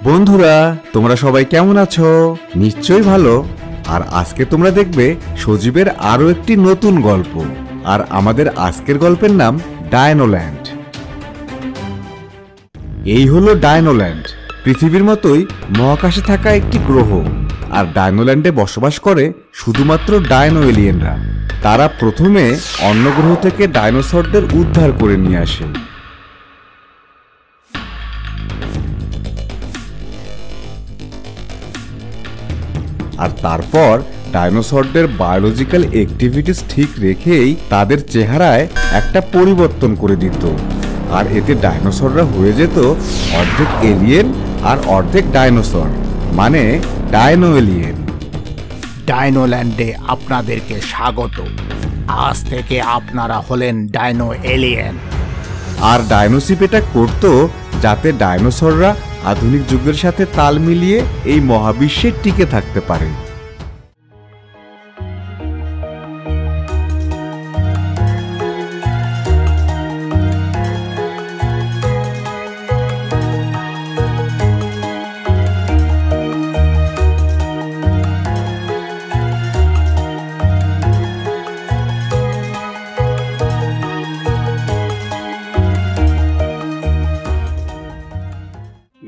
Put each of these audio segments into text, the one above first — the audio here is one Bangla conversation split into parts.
বন্ধুরা, তোমরা সবাই কেমন আছো? নিশ্চয়ই ভালো। আর আজকে তোমরা দেখবে সজীবের আরো একটি নতুন গল্প। আর আমাদের আজকের গল্পের নাম ডায়নোল্যান্ড। এই হলো ডায়নোল্যান্ড, পৃথিবীর মতোই মহাকাশে থাকা একটি গ্রহ। আর ডায়নোল্যান্ডে বসবাস করে শুধুমাত্র ডায়নো এলিয়েনরা। তারা প্রথমে অন্য গ্রহ থেকে ডাইনোসরদের উদ্ধার করে নিয়ে আসে। আর তারপর ডাইনোসরদের বায়োলজিক্যাল অ্যাক্টিভিটিস ঠিক রেখেই তাদের চেহারায় একটা পরিবর্তন করে দিত। আর এতে ডাইনোসররা হয়ে যেত অর্ধেক এলিয়েন আর অর্ধেক ডাইনোসর, মানে ডায়নো এলিয়েন। ডায়নোল্যান্ডে আপনাদেরকে স্বাগত। আজ থেকে আপনারা হলেন ডায়নো এলিয়েন। আর ডাইনোশিপ এটা করতো যাতে ডাইনোসররা আধুনিক যুগের সাথে তাল মিলিয়ে এই মহাবিশ্বে টিকে থাকতে পারে।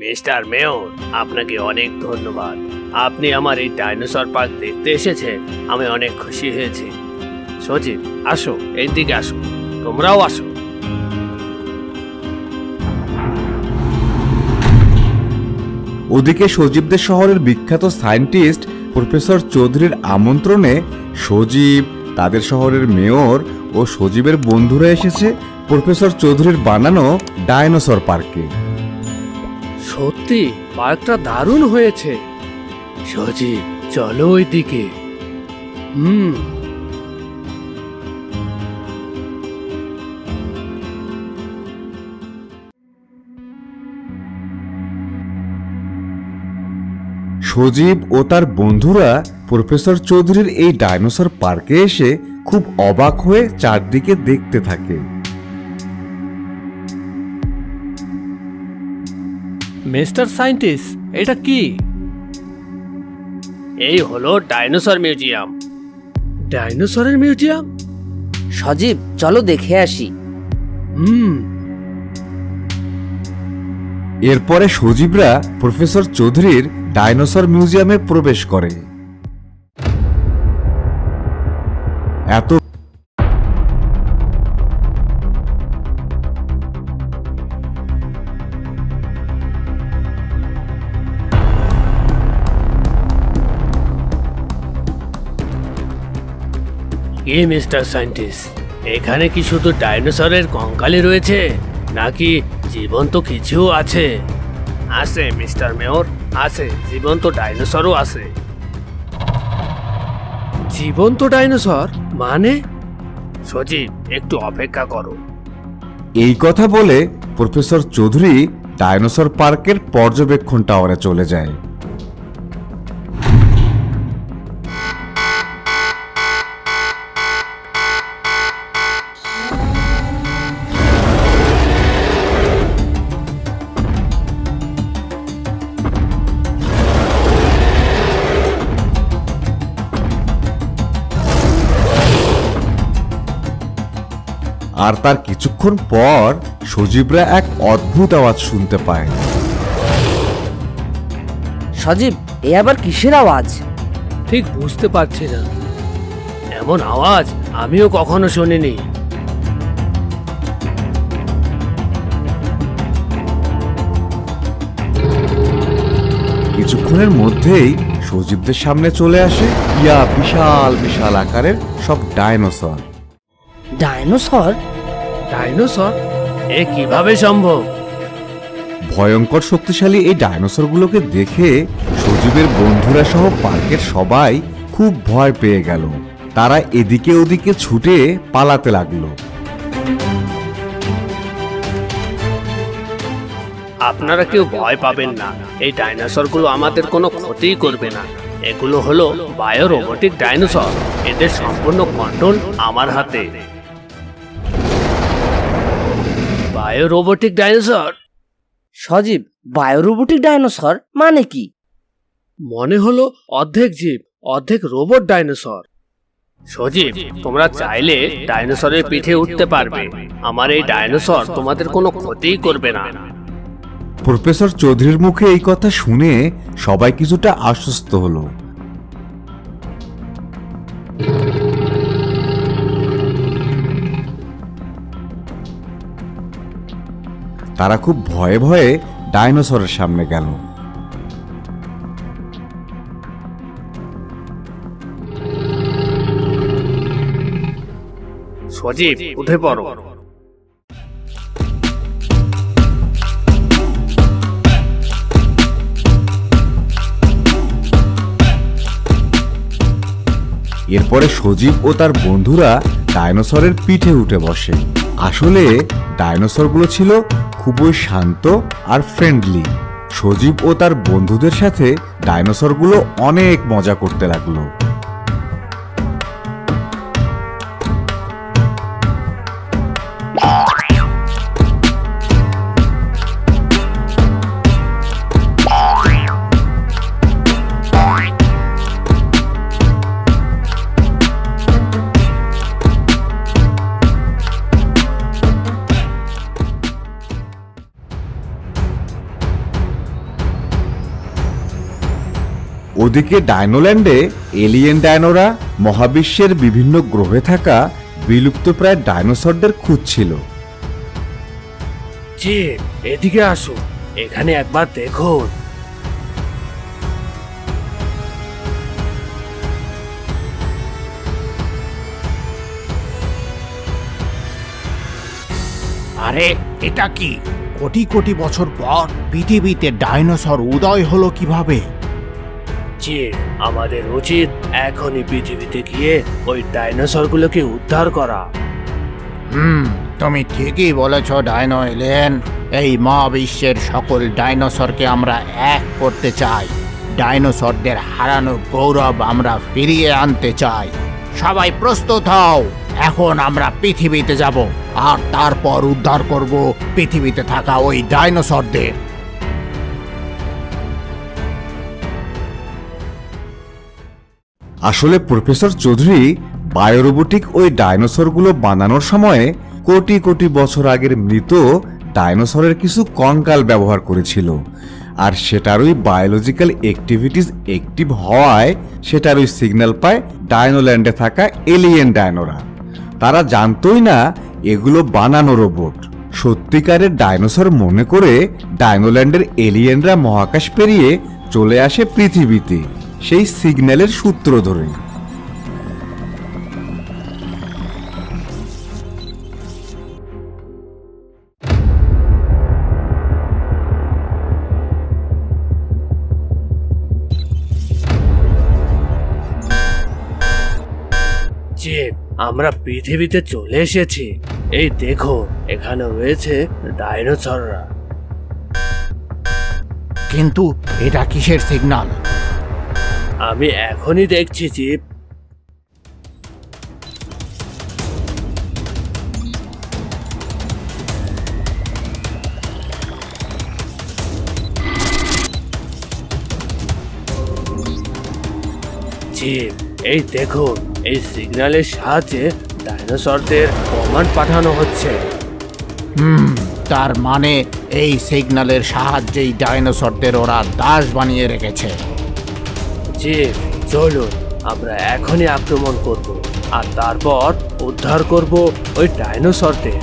মিস্টার মেয়র, আপনাকে অনেক ধন্যবাদ। আপনি আমার এই ডাইনোসর পার্ক দেখতে এসেছেন, আমি অনেক খুশি হয়েছি। সজীব, আসো, এইদিকে আসো, তোমরাও আসো। ওদিকে সজীবদের শহরের বিখ্যাত সায়েন্টিস্ট প্রফেসর চৌধুরীর আমন্ত্রণে সজীব, তাদের শহরের মেয়র ও সজীবের বন্ধুরা এসেছে প্রফেসর চৌধুরীর বানানো ডাইনোসর পার্কে। সত্যি পার্কটা দারুণ হয়েছে। সজীব, চলো ওইদিকে। সজীব ও তার বন্ধুরা প্রফেসর চৌধুরীর এই ডাইনোসর পার্কে এসে খুব অবাক হয়ে চারদিকে দেখতে থাকে। মিস্টার সায়েন্টিস্ট, এটা কি? এই হলো ডাইনোসর মিউজিয়াম। ডাইনোসরের মিউজিয়াম? সজীব, চলো দেখে আসি। এরপরে সজীবরা প্রফেসর চৌধুরীর ডাইনোসর মিউজিয়ামে প্রবেশ করে। এত কি মিস্টার সায়েন্টিস্ট, এখানে কি শুধু ডাইনোসরের কঙ্কালই রয়েছে নাকি জীবন্ত কিছু আছে? আছে মিস্টার মেয়র, আছে, জীবন্ত ডাইনোসরও আছে। জীবন্ত ডাইনোসর মানে? সজীব, একটু অপেক্ষা করো। এই কথা বলে প্রফেসর চৌধুরী ডাইনোসর পার্কের পর্যবেক্ষণ টাওয়ারে চলে যায়। আর তার কিছুক্ষণ পর সজীবরা এক অদ্ভুত আওয়াজ শুনতে পায়। সজীব, এ আবার কিসের আওয়াজ? ঠিক বুঝতে পারছি না, এমন আওয়াজ আমিও কখনো শুনিনি। কিছুক্ষণের মধ্যেই সজীবদের সামনে চলে আসে বিশাল বিশাল আকারের সব ডাইনোসর। ডাইনোসর? ডাইনোসর? এ কিভাবে সম্ভব? ভয়ঙ্কর শক্তিশালী এই ডাইনোসরগুলোকে দেখে সজীবের বন্ধুরা সহ পার্কের সবাই খুব ভয় পেয়ে গেল। তারা এদিকে ওদিকে ছুটে পালাতে লাগলো। আপনারা কেউ ভয় পাবেন না, এই ডাইনোসরগুলো আমাদের কোনো ক্ষতি করবে না। এগুলো হলো বায়ো রোবোটিক ডাইনোসর, এদের সম্পূর্ণ কন্ট্রোল আমার হাতে। Biorobotic dinosaur. সজীব, বায়োরোবোটিক ডাইনোসর মানে কি? মনে হলো অর্ধেক জীব অর্ধেক রোবট ডাইনোসর। সজীব, তোমরা চাইলে ডাইনোসরের পিঠে উঠতে পারবে। আমার এই ডাইনোসর তোমাদের কোনো ক্ষতিই করবে না। প্রফেসর চৌধুরীর মুখে এই কথা শুনে সবাই কিছুটা আশ্বস্ত হলো। তারা খুব ভয়ে ভয়ে ডাইনোসরের সামনে গেল। সজীব, উঠে পড়ো। এরপরে সজীব ও তার বন্ধুরা ডাইনোসরের পিঠে উঠে বসে। আসলে ডাইনোসরগুলো ছিল খুবই শান্ত আর ফ্রেন্ডলি। সজীব ও তার বন্ধুদের সাথে ডাইনোসরগুলো অনেক মজা করতে লাগলো। ওদিকে ডাইনোল্যান্ডে এলিয়েন ডাইনোরা মহাবিশ্বের বিভিন্ন গ্রহে থাকা বিলুপ্তপ্রায় ডাইনোসরদের খুঁজছিল। জি, এদিকে আসো, এখানে একবার দেখুন। আরে এটা কি? কোটি কোটি বছর পর পৃথিবীতে ডাইনোসর উদয় হলো কিভাবে? জি, আমাদের উচিত এখনই পৃথিবীতে গিয়ে ওই ডাইনোসরগুলোকে উদ্ধার করা। তুমি ঠিকই বলেছ ডাইনো এলিয়েন। এই মহাবিশ্বের সকল ডাইনোসরকে আমরা এক করতে চাই। ডাইনোসরদের হারানো গৌরব আমরা ফিরিয়ে আনতে চাই। সবাই প্রস্তুত হও, এখন আমরা পৃথিবীতে যাব আর তারপর উদ্ধার করব পৃথিবীতে থাকা ওই ডাইনোসরদের। আসলে প্রফেসর চৌধুরী বায়োরোবোটিক ওই ডাইনোসরগুলো বানানোর সময় কোটি কোটি বছর আগের মৃত ডাইনোসরের কিছু কঙ্কাল ব্যবহার করেছিল। আর সেটারই বায়োলজিক্যাল অ্যাক্টিভিটিস অ্যাক্টিভ হওয়ায় সেটারই সিগন্যাল পায় ডাইনোল্যান্ডে থাকা এলিয়েন ডাইনোরা। তারা জানতোই না এগুলো বানানো রোবট। সত্যিকারের ডাইনোসর মনে করে ডাইনোল্যান্ডের এলিয়েনরা মহাকাশ পেরিয়ে চলে আসে পৃথিবীতে সেই সিগন্যালের সূত্র ধরে। আমরা পৃথিবীতে চলে এসেছি। এই দেখো, এখানে রয়েছে ডাইনোসররা। কিন্তু এটা কিসের সিগন্যাল? আমি এখনই দেখছি চিপ। চিপ, এই দেখুন, এই সিগন্যালের সাহায্যে ডাইনোসরদের কমান্ড পাঠানো হচ্ছে। তার মানে এই সিগন্যালের সাহায্যেই ডাইনোসরদের ওরা দাস বানিয়ে রেখেছে। চিপ, চলুন আমরা এখনই আক্রমণ করব আর তারপর উদ্ধার করব ওই ডাইনোসরদের।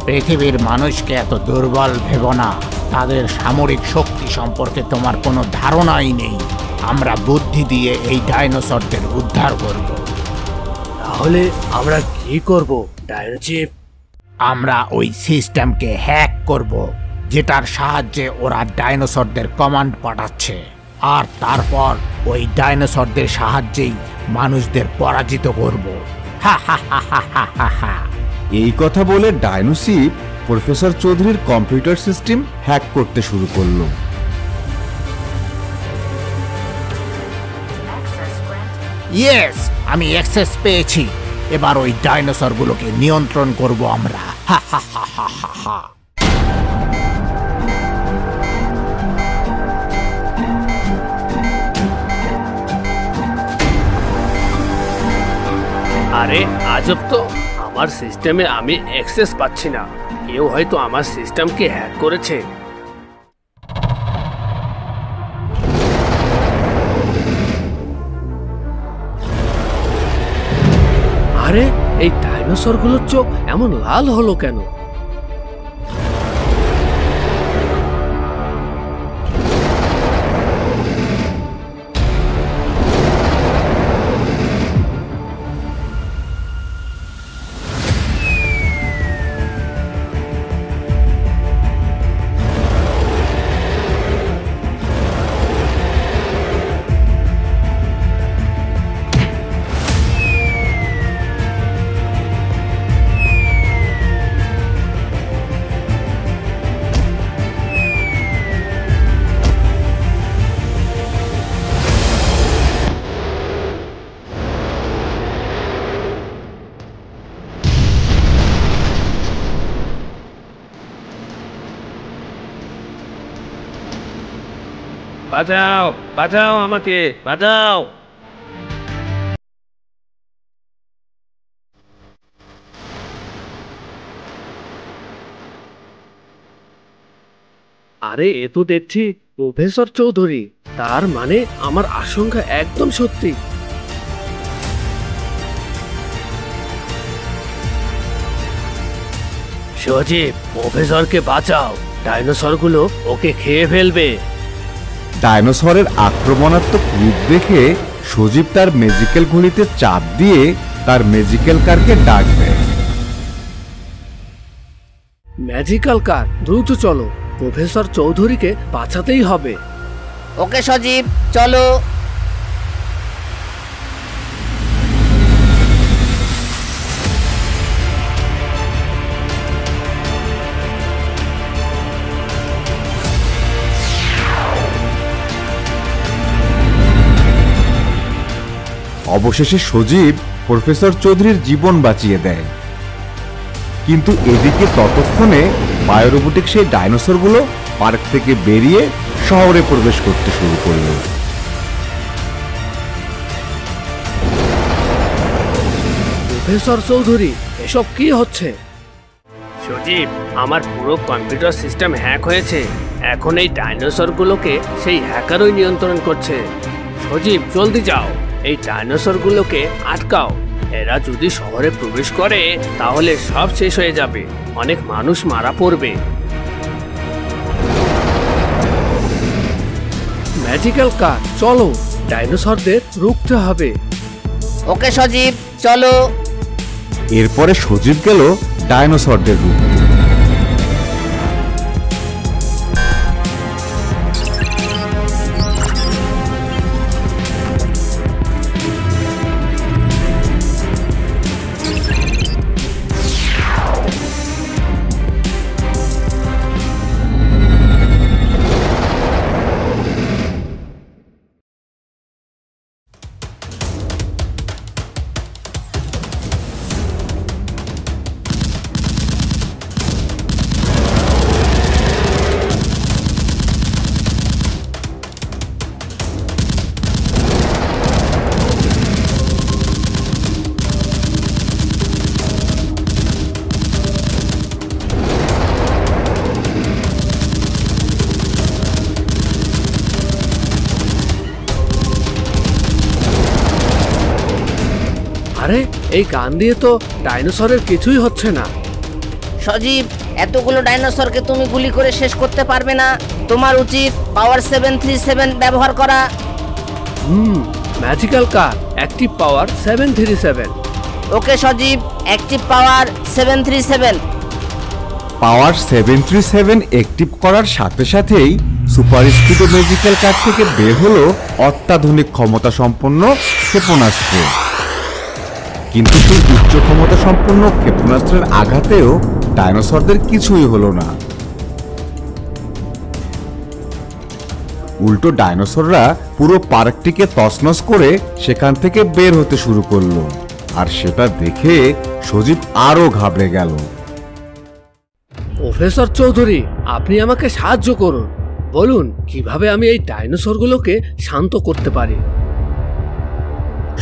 পৃথিবীর মানুষকে এত দুর্বল ভেবো না। তাদের সামরিক শক্তি সম্পর্কে তোমার কোনো ধারণাই নেই। আমরা বুদ্ধি দিয়ে এই ডাইনোসরদের উদ্ধার করব। তাহলে আমরা কি করব ডাইনোচিপ? আমরা ওই সিস্টেমকে হ্যাক করব, যেটার সাহায্যে ওরা ডাইনোসরদের কমান্ড পাঠাচ্ছে। আর তারপর ওই ডাইনোসরদের সাহায্যেই মানুষদের পরাজিত করব। এই কথা বলে ডাইনোচিপ প্রফেসর চৌধুরীর কম্পিউটার সিস্টেম হ্যাক করতে শুরু করলো। ইয়েস, আমি অ্যাক্সেস পেয়েছি। এবার ওই ডাইনোসরগুলোকে নিয়ন্ত্রণ করব আমরা। হা হা হা হা হা হা। আরে আজব তো, আমার সিস্টেমে আমি অ্যাক্সেস পাচ্ছি না। কেউ হয়তো আমার সিস্টেমকে হ্যাক করেছে। আরে এই ডাইনোসরগুলোর চোখ এমন লাল হলো কেন? বাঁচাও, বাঁচাও, আমাকে বাঁচাও। আরে এ তো দেখছি প্রফেসর চৌধুরী। তার মানে আমার আশঙ্কা একদম সত্যি। সজীব, প্রফেসরকে বাঁচাও, ডাইনোসরগুলো ওকে খেয়ে ফেলবে। ডাইনোসরের আক্রমণাত্মক রূপ দেখে সজীব তার ম্যাজিক্যাল ঘড়িতে চাপ দিয়ে তার ম্যাজিক্যাল কারকে ডাক দেয়। ম্যাজিক্যাল কার, দ্রুত চলো, প্রফেসর চৌধুরীকে বাঁচাতেই হবে। ওকে সজীব, চলো। অবশেষে সজীব প্রফেসর চৌধুরীর জীবন বাঁচিয়ে দেয়। কিন্তু এদিকে ততক্ষণে বায়োরোবটিক সেই ডাইনোসরগুলো পার্ক থেকে বেরিয়ে শহরে প্রবেশ করতে শুরু করল। প্রফেসর চৌধুরী, এসব কি হচ্ছে? সজীব, আমার পুরো কম্পিউটার সিস্টেম হ্যাক হয়েছে। এখন এই ডাইনোসরগুলোকে সেই হ্যাকারই নিয়ন্ত্রণ করছে। সজীব, জলদি যাও, এই ডাইনোসরগুলোকে আটকাও। এরা যদি শহরে প্রবেশ করে তাহলে সব শেষ হয়ে যাবে, অনেক মানুষ মারা পড়বে। ম্যাজিক্যাল কার, চলো, ডাইনোসরদের রুখতে হবে। ওকে সজীব, চলো। এরপরে সজীব গেল ডাইনোসরদের রূপ। আরে এই গান দিয়ে তো ডাইনোসরের কিছুই হচ্ছে না। সজীব, এতগুলো ডাইনোসরকে তুমি গুলি করে শেষ করতে পারবে না। তোমার উচিত পাওয়ার 737 ব্যবহার করা। ম্যাজিক্যাল কার, অ্যাক্টিভ পাওয়ার 737। ওকে সজীব, অ্যাক্টিভ পাওয়ার 737। পাওয়ার 737 অ্যাক্টিভ করার সাথে সাথেই সুপার স্পিড ম্যাজিক্যাল কার থেকে বের হলো অত্যাধুনিক ক্ষমতা সম্পন্ন ক্ষেপণাস্ত্র। কিন্তু সেই উচ্চ ক্ষমতা সম্পন্ন ক্ষেপণাস্ত্রের আঘাতেও ডাইনোসরদের কিছুই হলো না। উল্টো ডাইনোসররা পুরো পার্কটিকে তছনছ করে সেখান থেকে বের হতে শুরু করলো। আর সেটা দেখে সজীব আরো ঘাবড়ে গেল। প্রফেসর চৌধুরী, আপনি আমাকে সাহায্য করুন। বলুন কিভাবে আমি এই ডাইনোসরগুলোকে শান্ত করতে পারি।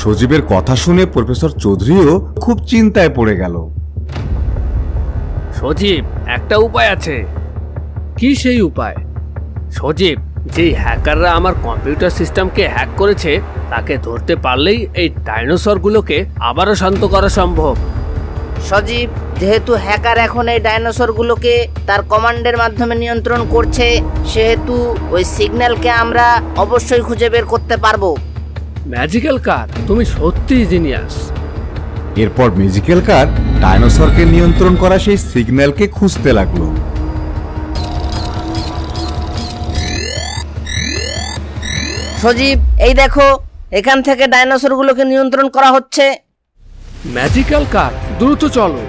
সজীবের কথা শুনে প্রফেসর চৌধুরীও খুব চিন্তায় পড়ে গেল। সজীব, একটা উপায় আছে। কি সেই উপায়? সজীব, যেই হ্যাকাররা আমার কম্পিউটার সিস্টেমকে হ্যাক করেছে তাকে ধরতে পারলেই এই ডাইনোসরগুলোকে আবারও শান্ত করা সম্ভব। সজীব, যেহেতু হ্যাকার এখন এই ডাইনোসরগুলোকে তার কমান্ডের মাধ্যমে নিয়ন্ত্রণ করছে, সেহেতু ওই সিগন্যালকে আমরা অবশ্যই খুঁজে বের করতে পারবো। ম্যাজিক্যাল কার, তুমি সত্যিই জিনিয়াস। এরপর ম্যাজিক্যাল কার ডাইনোসরকে নিয়ন্ত্রণ করা সেই সিগন্যালকে খুঁজতে লাগলো। সজীব, এই দেখো, এখান থেকে ডাইনোসরগুলোকে নিয়ন্ত্রণ করা হচ্ছে। ম্যাজিক্যাল কার, দ্রুত চলো।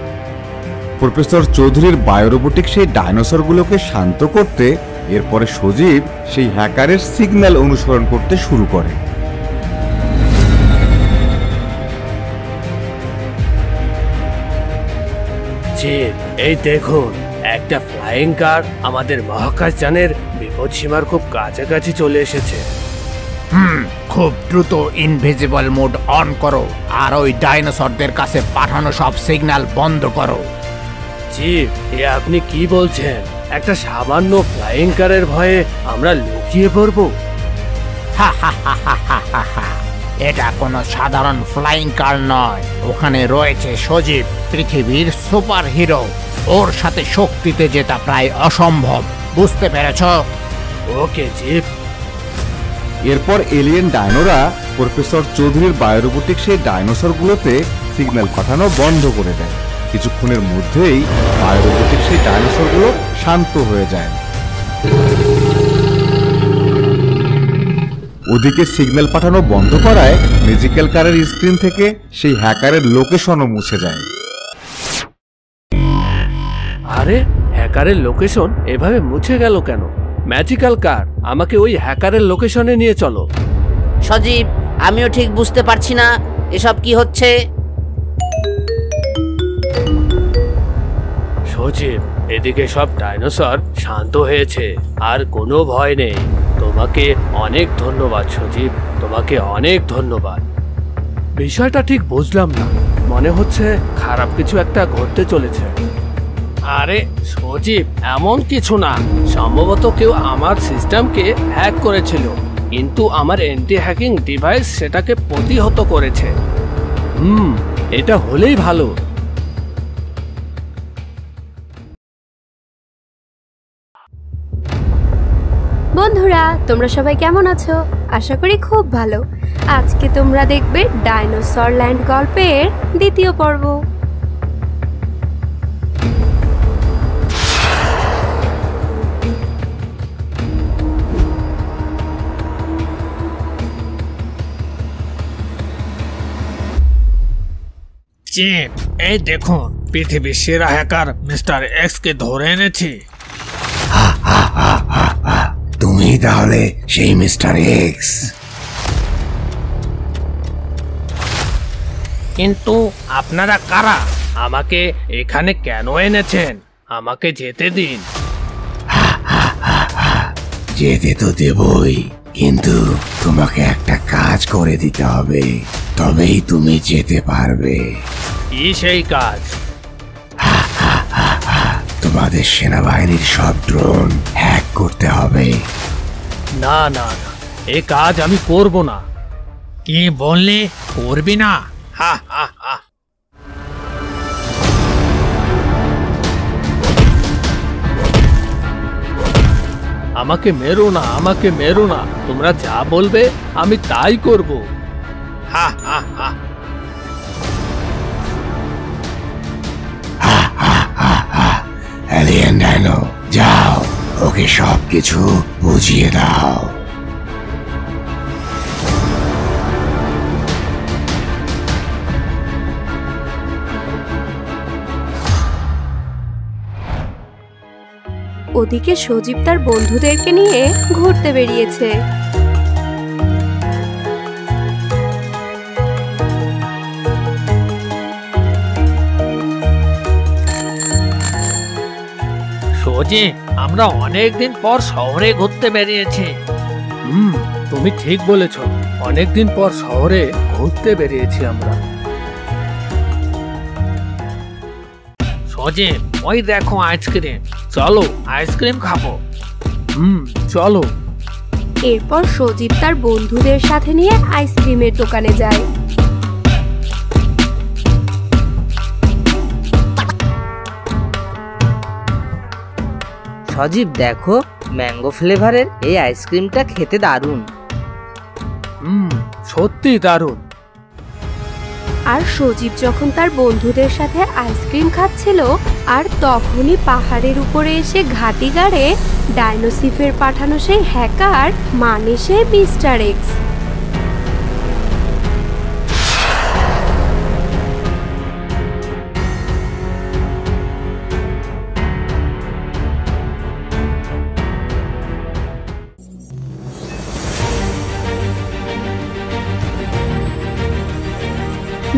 প্রফেসর চৌধুরীর বায়োরোবোটিক সেই ডাইনোসরগুলোকে শান্ত করতে এরপরে সজীব সেই হ্যাকারের সিগন্যাল অনুসরণ করতে শুরু করে। জি, এই দেখুন, একটা ফ্লাইং কার আমাদের মহাকাশযানের বিপদসীমার খুব কাছাকাছি চলে এসেছে। খুব দ্রুত ইনভিজিবল মোড অন করো আর ওই ডাইনোসরদের কাছে পাঠানো সব সিগন্যাল বন্ধ করো। জি, এ আপনি কি বলছেন? একটা সামান্য ফ্লাইং কারের ভয়ে আমরা লুকিয়ে পড়বো? এটা কোনো সাধারণ ফ্লাইং কার নয়, ওখানে রয়েছে সজীব, পৃথিবীর সুপার হিরো। ওর সাথে শক্তিতে জেতা প্রায় অসম্ভব, বুঝতে পেরেছ? ওকে জিপ। এরপর এলিয়েন ডাইনোরা প্রফেসর চৌধুরীর বায়োরোবোটিক সেই ডাইনোসরগুলোতে সিগন্যাল পাঠানো বন্ধ করে দেয়। কিছুক্ষণের মধ্যেই বায়োরোবোটিক সেই ডাইনোসরগুলো শান্ত হয়ে যায়। ওদিকে সিগন্যাল পাঠানো বন্ধ করায় ম্যাজিক্যাল কারের স্ক্রিন থেকে সেই হ্যাকারের লোকেশনও মুছে যায়। আরে, হ্যাকারের লোকেশন এভাবে মুছে গেল কেন? ম্যাজিক্যাল কার, আমাকে ওই হ্যাকারের লোকেশনে নিয়ে চলো। সজীব, আমিও ঠিক বুঝতে পারছি না এসব কি হচ্ছে। সজীব, এদিকে সব ডাইনোসর শান্ত হয়েছে, আর কোনো ভয় নেই। তোমাকে অনেক ধন্যবাদ সজীব, তোমাকে অনেক ধন্যবাদ। বিষয়টা ঠিক বুঝলাম না, মনে হচ্ছে খারাপ কিছু একটা ঘটতে চলেছে। আরে সজীব, এমন কিছু না, সম্ভবত কেউ আমার সিস্টেমকে হ্যাক করেছিল, কিন্তু আমার অ্যান্টি হ্যাকিং ডিভাইস সেটাকে প্রতিহত করেছে। এটা হলেই ভালো। বন্ধুরা, তোমরা সবাই কেমন আছো? আশা করি খুব ভালো। আজকে তোমরা দেখবে ডাইনোসর ল্যান্ড গল্পের দ্বিতীয় পর্ব। চিপ, এই দেখুন, পৃথিবীর সেরা হ্যাকার মিস্টার এক্স কে ধরে এনেছি। তুমি তাহলে সেই মিস্টার এক্স? কিন্তু আপনারা কারা? আমাকে এখানে কেন এনেছেন? আমাকে যেতে দিন। যেতে তো দেবই, কিন্তু তোমাকে একটা কাজ করে দিতে হবে, তবেই তুমি যেতে পারবে। কি সেই কাজ? তোমাদের সেনাবাহিনীর সব ড্রোন হ্যাক করতে হবে। না না না, এ কাজ আমি করব না। কি বললে? করবি না? হা হা হা। আমাকে মেরো না, আমাকে মেরো না। তোমরা যা বলবে আমি তাই করব। হা হা হা। এলিয়েন ডাইনো, যাও, ওকে সবকিছু বুঝিয়ে দাও। ওদিকে সজীব তার বন্ধুদেরকে নিয়ে ঘুরতে বেরিয়েছে। সজীব, আমরা অনেক দিন পর শহরে ঘুরতে বেরিয়েছি। তুমি ঠিক বলেছ, অনেকদিন পর শহরে ঘুরতে বেরিয়েছি আমরা। সজীব, ওই দেখো আইসক্রিম, চলো আইসক্রিম খাবো। চলো। এরপর সজীব তার বন্ধুদের সাথে নিয়ে আইসক্রিমের দোকানে যায়। সজীব দেখো, ম্যাঙ্গো ফ্লেভারের এই আইসক্রিমটা খেতে দারুণ। সত্যি দারুণ। আর সজীব যখন তার বন্ধুদের সাথে আইসক্রিম খাচ্ছিল, আর তখনই পাহাড়ের উপরে এসে ঘাঁটি গাড়ে ডাইনোসিফের পাঠানো সেই হ্যাকার, মানে সেই মিস্টার এক্স।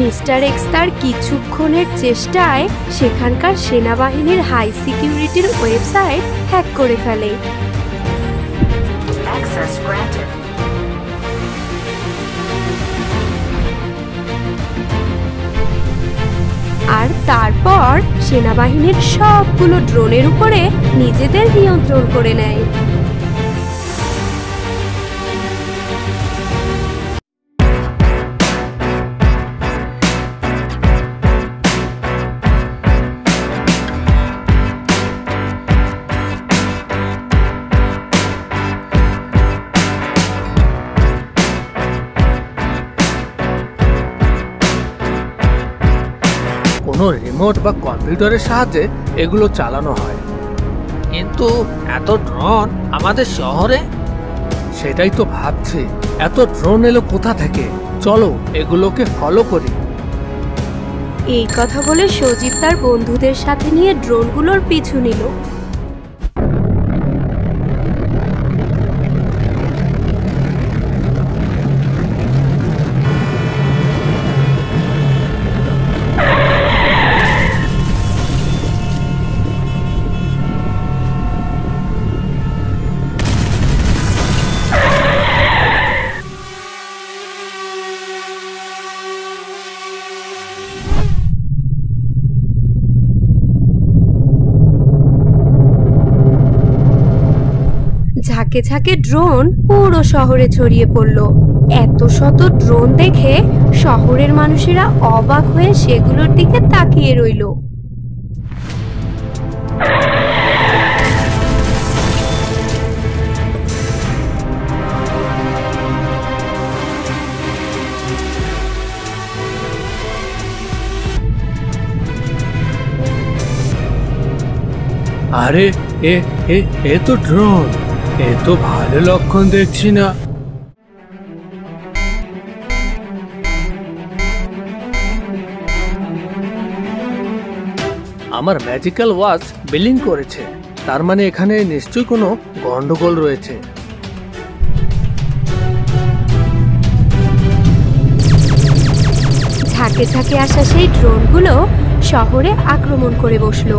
মিস্টার এক্স তার কিছুক্ষণের চেষ্টায় সেখানকার সেনাবাহিনীর হাই সিকিউরিটির ওয়েবসাইট হ্যাক করে ফেলে। আর তারপর সেনাবাহিনীর সবগুলো ড্রোনের উপরে নিজেদের নিয়ন্ত্রণ করে নেয়। কোনো রিমোট বা কম্পিউটারের সাহায্যে এগুলো চালানো হয়। কিন্তু এত ড্রোন আমাদের শহরে? সেটাই তো ভাবছি, এত ড্রোন এলো কোথা থেকে? চলো এগুলোকে ফলো করি। এই কথা বলে সজীব তার বন্ধুদের সাথে নিয়ে ড্রোনগুলোর পিছু নিল। ঝাঁকে ঝাঁকে ড্রোন পুরো শহরে ছড়িয়ে পড়ল। এত শত ড্রোন দেখে শহরের মানুষেরা অবাক হয়ে সেগুলোর দিকে তাকিয়ে রইল। আরে এ এ এ তো ড্রোন, এ তো ভালো লক্ষণ দেখছি না। আমার ম্যাজিক্যাল ওয়াচ বিলিং করেছে, তার মানে এখানে নিশ্চয়ই কোনো গন্ডগোল রয়েছে। ঝাঁকে ঝাঁকে আসা সেই ড্রোনগুলো শহরে আক্রমণ করে বসলো।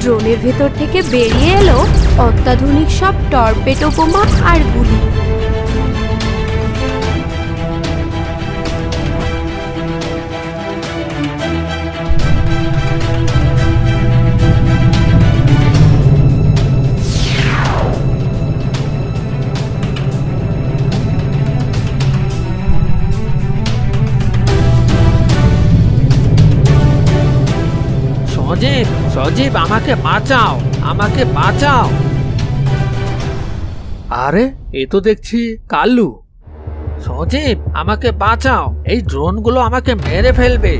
ড্রোনের ভেতর থেকে বেরিয়ে এলো অত্যাধুনিক সব টর্পেডো বোমা আর গুলি। সজীব, সজীব, আমাকে বাঁচাও, আমাকে বাঁচাও। আরে এ তো দেখছি কাল্লু। সজীব, আমাকে বাঁচাও, এই ড্রোনগুলো আমাকে মেরে ফেলবে।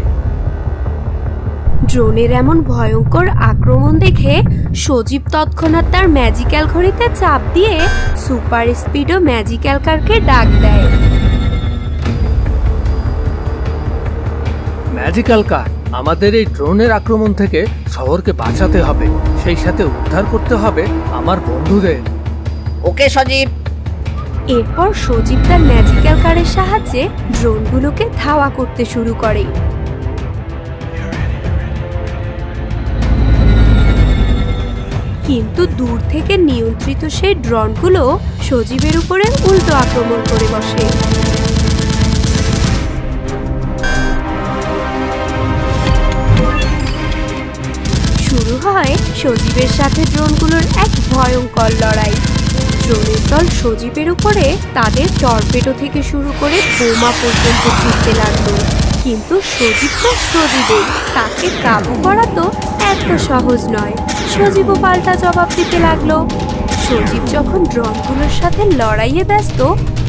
ড্রোনের এমন ভয়ঙ্কর আক্রমণ দেখে সজীব তৎক্ষণাৎ তার ম্যাজিক্যাল ঘড়িতে চাপ দিয়ে সুপার স্পিডো ম্যাজিক্যাল কারকে ডাক দেয়। ম্যাজিক্যাল কার, আমাদের এই ড্রোনের আক্রমণ থেকে শহরকে বাঁচাতে হবে, সেই সাথে উদ্ধার করতে হবে আমার বন্ধুদের। ওকে সজীব। এরপর সজীব তার ম্যাজিক্যাল কারের সাহায্যে ড্রোনগুলোকে ধাওয়া করতে শুরু করে। কিন্তু দূর থেকে নিয়ন্ত্রিত সেই ড্রোনগুলো সজীবের উপরে উল্টো আক্রমণ করে বসে। শুরু হয় সজীবের সাথে ড্রোনগুলোর এক ভয়ঙ্কর লড়াই। ড্রোনের দল সজীবের উপরে তাদের টর্পেডো থেকে শুরু করে বোমা পর্যন্ত ছুটতে লাগলো, কিন্তু সজীব তো সজীবই, তাকে কাবু করা তো এত সহজ নয়। সজীবও পাল্টা জবাব দিতে লাগলো। সজীব যখন ড্রোনগুলোর সাথে লড়াইয়ে ব্যস্ত,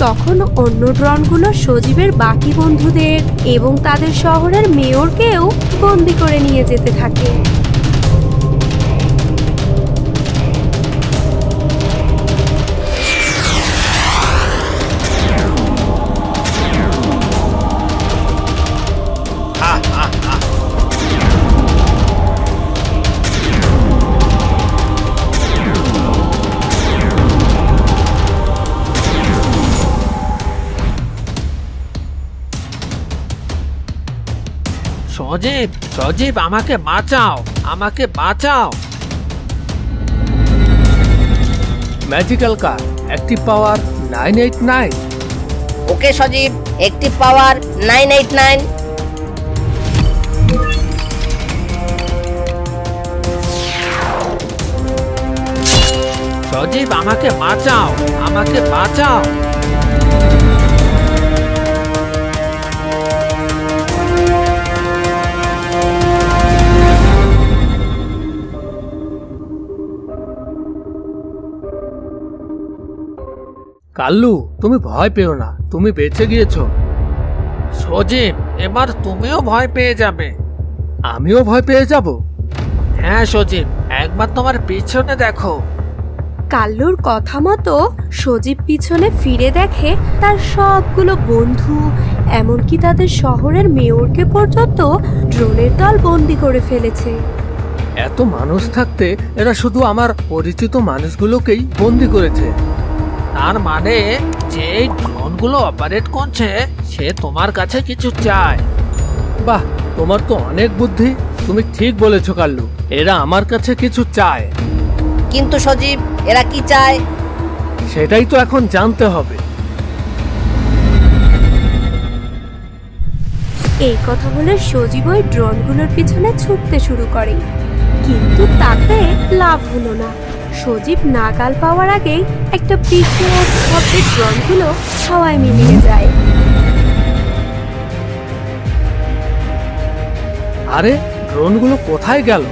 তখন অন্য ড্রোনগুলো সজীবের বাকি বন্ধুদের এবং তাদের শহরের মেয়রকেও বন্দি করে নিয়ে যেতে থাকে। সজীব, সজীব, আমাকে বাঁচাও, আমাকে বাঁচাও। ম্যাজিক্যাল কার অ্যাক্টিভ পাওয়ার 989। ওকে সজীব, অ্যাক্টিভ পাওয়ার 989। সজীব, আমাকে বাঁচাও, আমাকে বাঁচাও। কাল্লু, তুমি ভয় পেও না, তুমি বেঁচে গিয়েছো। সজীব, এবার তুমিও ভয় পেয়ে যাবে। আমিও ভয় পেয়ে যাব? হ্যাঁ সজীব, একবার তোমার পিছনে দেখো। কাল্লুর কথা মতো সজীব পিছনে ফিরে দেখে তার সবগুলো বন্ধু, এমনকি তাদের শহরের মেয়রকে পর্যন্ত ড্রোনের দল বন্দি করে ফেলেছে। এত মানুষ থাকতে এরা শুধু আমার পরিচিত মানুষগুলোকেই বন্দি করেছে। তার মানে যে ড্রোনগুলো অপারেট করছে সে তোমার কাছে কিছু চায়। বাহ, তোমার তো অনেক বুদ্ধি। তুমি ঠিক বলেছো কাল্লু, এরা আমার কাছে কিছু চায়। কিন্তু সজীব, এরা কি চায়? সেটাই তো এখন জানতে হবে। এই কথা বলে সজীব ওই ড্রোনগুলোর পিছনে ছুটতে শুরু করে, কিন্তু তাতে লাভ হলো না। সজীব নাগাল পাওয়ার আগেই একটা বিকট শব্দে ড্রোনগুলো হাওয়ায় মিলিয়ে যায়। আরে, ড্রোনগুলো কোথায় গেল?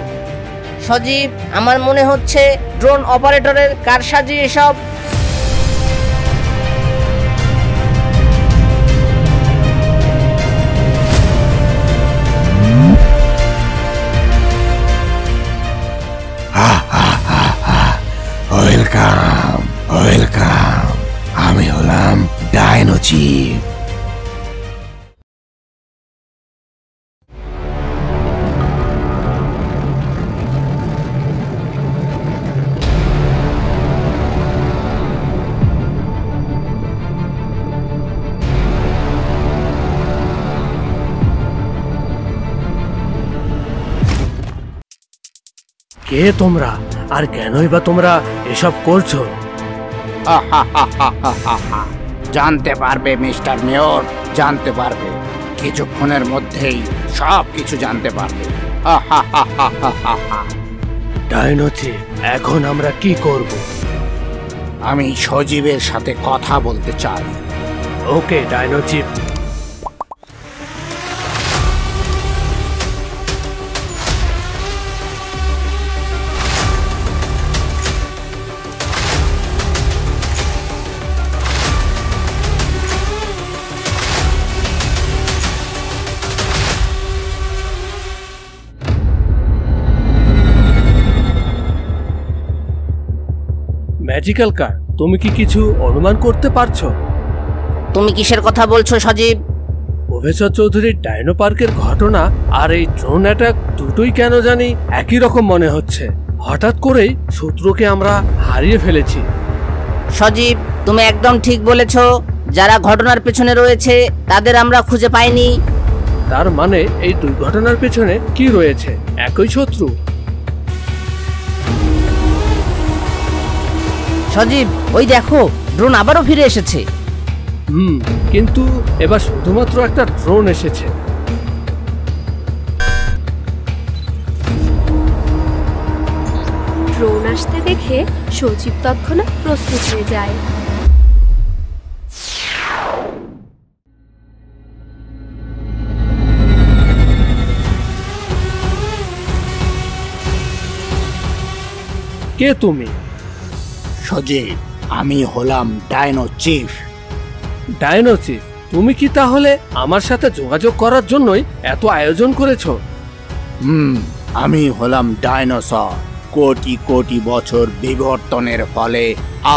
সজীব, আমার মনে হচ্ছে ড্রোন অপারেটরের কারসাজি এসব। Welcome, welcome. আমি হলাম ডাইনো চিফ। কে তোমরা, আর কেনই বা তোমরা এসব করছো? জানতে পারবে মিস্টার মেয়র, জানতে পারবে। কিছুক্ষণের মধ্যেই সব কিছু জানতে পারবে। ডাইনো চিফ, এখন আমরা কি করব? আমি সজীবের সাথে কথা বলতে চাই। ওকে ডাইনো চিফ। ম্যাজিক্যাল কার, তুমি কি কিছু অনুমান করতে পারছো? তুমি কিসের কথা বলছো সজীব? প্রফেসর চৌধুরীর ডাইনো পার্কের ঘটনা আর এই ড্রোন অ্যাটাক দুটোই কেন জানি একই রকম মনে হচ্ছে। হঠাৎ করেই শত্রুকে আমরা হারিয়ে ফেলেছি। সজীব, তুমি একদম ঠিক বলেছ। যারা ঘটনার পেছনে রয়েছে তাদের আমরা খুঁজে পাইনি। তার মানে এই দুর্ঘটনার পেছনে কি রয়েছে? একই শত্রু? সজীব, ওই দেখো, ড্রোন আবারও ফিরে এসেছে। কিন্তু এবার শুধুমাত্র একটা ড্রোন এসেছে। ড্রোন আসতে দেখে সজীব তৎক্ষণাৎ প্রস্তুত হয়ে যায়। কে তুমি? সজীব, আমি হলাম ডাইনো চিফ। Dino chief? তুমি কি তাহলে আমার সাথে যোগাযোগ করার জন্যই এত আয়োজন করেছো? আমি হলাম ডাইনোসর। কোটি কোটি বছর বিবর্তনের ফলে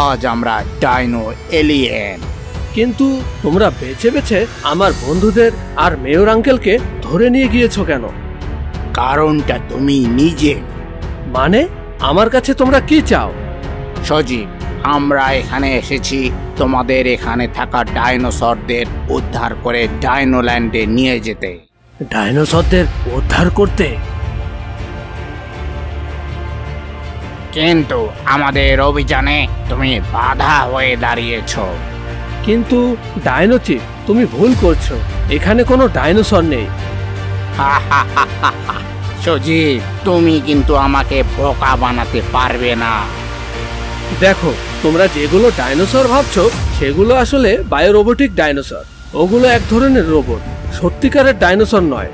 আজ আমরা ডাইনো এলিয়েন। কিন্তু তোমরা বেছে বেছে আমার বন্ধুদের আর মেয়র আঙ্কেলকে ধরে নিয়ে গিয়েছো কেন? কারণটা তুমি নিজে। মানে আমার কাছে তোমরা কি চাও? সজীব, আমরা এখানে এসেছি তোমাদের এখানে থাকা ডাইনোসরদের উদ্ধার করে ডাইনোল্যান্ডে নিয়ে যেতে। ডাইনোসরদের উদ্ধার করতে? কিন্তু আমাদের অভিযানে তুমি বাধা হয়ে দাঁড়িয়েছো। কিন্তু ডাইনো চিফ, তুমি ভুল করছো। এখানে কোনো ডাইনোসর নেই। সজীব, তুমি কিন্তু আমাকে বোকা বানাতে পারবে না। দেখো, তোমরা যেগুলো ডাইনোসর ভাবছো সেগুলো আসলে বায়োরোবোটিক ডাইনোসর। ওগুলো এক ধরনের রোবট, সত্যিকারের ডাইনোসর নয়।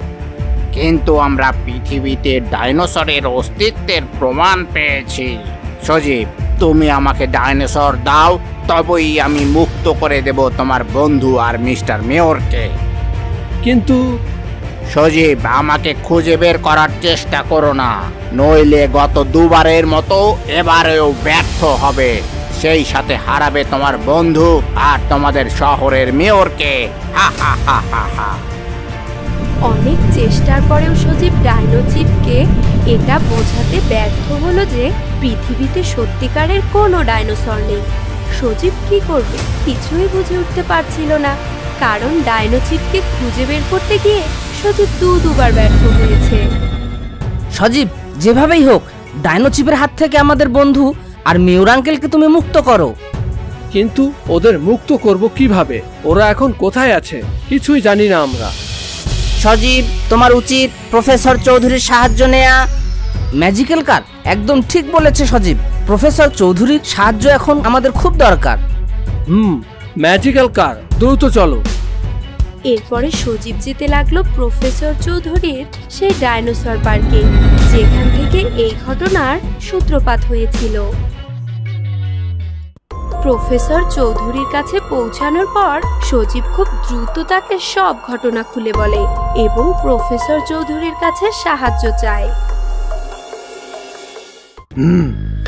কিন্তু আমরা পৃথিবীতে ডাইনোসরের অস্তিত্বের প্রমাণ পেয়েছি। সজীব, তুমি আমাকে ডাইনোসর দাও, তবেই আমি মুক্ত করে দেব তোমার বন্ধু আর মিস্টার মেয়রকে। কিন্তু সজীব, আমাকে খুঁজে বের করার চেষ্টা করো না, নইলে গত দুবারের মতো এবারেও ব্যর্থ হবে। সেই সাথে হারাবে তোমার বন্ধু আর তোমাদের শহরের মেয়রকে। হা হা হা হা হা। অনেক চেষ্টার পরেও সজীব ডাইনো চিফকে এটা বোঝাতে ব্যর্থ হলো যে পৃথিবীতে সত্যিকারের কোনো ডাইনোসর নেই। সজীব কি করবে কিছুই বুঝে উঠতে পারছিল না, কারণ ডাইনো চিফকে খুঁজে বের করতে গিয়ে সজীব দুবার ব্যর্থ হয়েছে। সজীব, যেভাবেই হোক ডাইনো চিফের হাত থেকে আমাদের বন্ধু আর মেয়র আঙ্কেলকে তুমি মুক্ত করো। কিন্তু ওদের মুক্ত করব কিভাবে? ওরা এখন কোথায় আছে কিছুই জানি না আমরা। সজীব, তোমার উচিত প্রফেসর চৌধুরীর সাহায্য নেয়া। ম্যাজিক্যাল কার, একদম ঠিক বলেছে সজীব। প্রফেসর চৌধুরীর সাহায্য এখন আমাদের খুব দরকার। ম্যাজিক্যাল কার, দ্রুত চলো। এরপরে সজীব যেতে লাগলো প্রফেসর চৌধুরীর সেই ডাইনোসর পার্কে, যেখান থেকে এই ঘটনার সূত্রপাত হয়েছিল। প্রফেসর চৌধুরীর কাছে পৌঁছানোর পর সজীব খুব দ্রুত তাকে সব ঘটনা খুলে বলে এবং প্রফেসর চৌধুরীর কাছে সাহায্য চায়।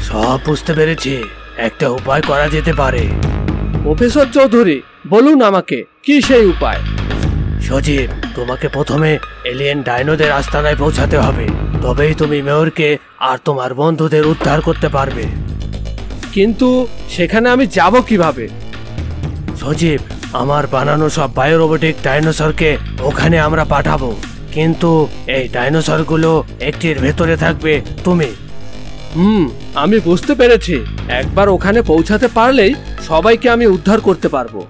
সব বুঝতে পেরেছি, একটা উপায় করা যেতে পারে। প্রফেসর চৌধুরী, বলুন আমাকে কি সেই উপায়? সজীব, তোমাকে প্রথমে এলিয়েন ডাইনোদের আস্তানায় পৌঁছাতে হবে, তবেই তুমি মেয়রকে আর তোমার বন্ধুদের উদ্ধার করতে পারবে। কিন্তু সেখানে আমি যাব কিভাবে? সজীব, আমার বানানো সব বায়োরোবোটিক ডাইনোসরকে ওখানে আমরা পাঠাবো, কিন্তু এই ডাইনোসরগুলো একটির ভেতরে থাকবে তুমি। আমি বুঝতে পেরেছি। একবার ওখানে পৌঁছাতে পারলেই সবাইকে আমি উদ্ধার করতে পারবো।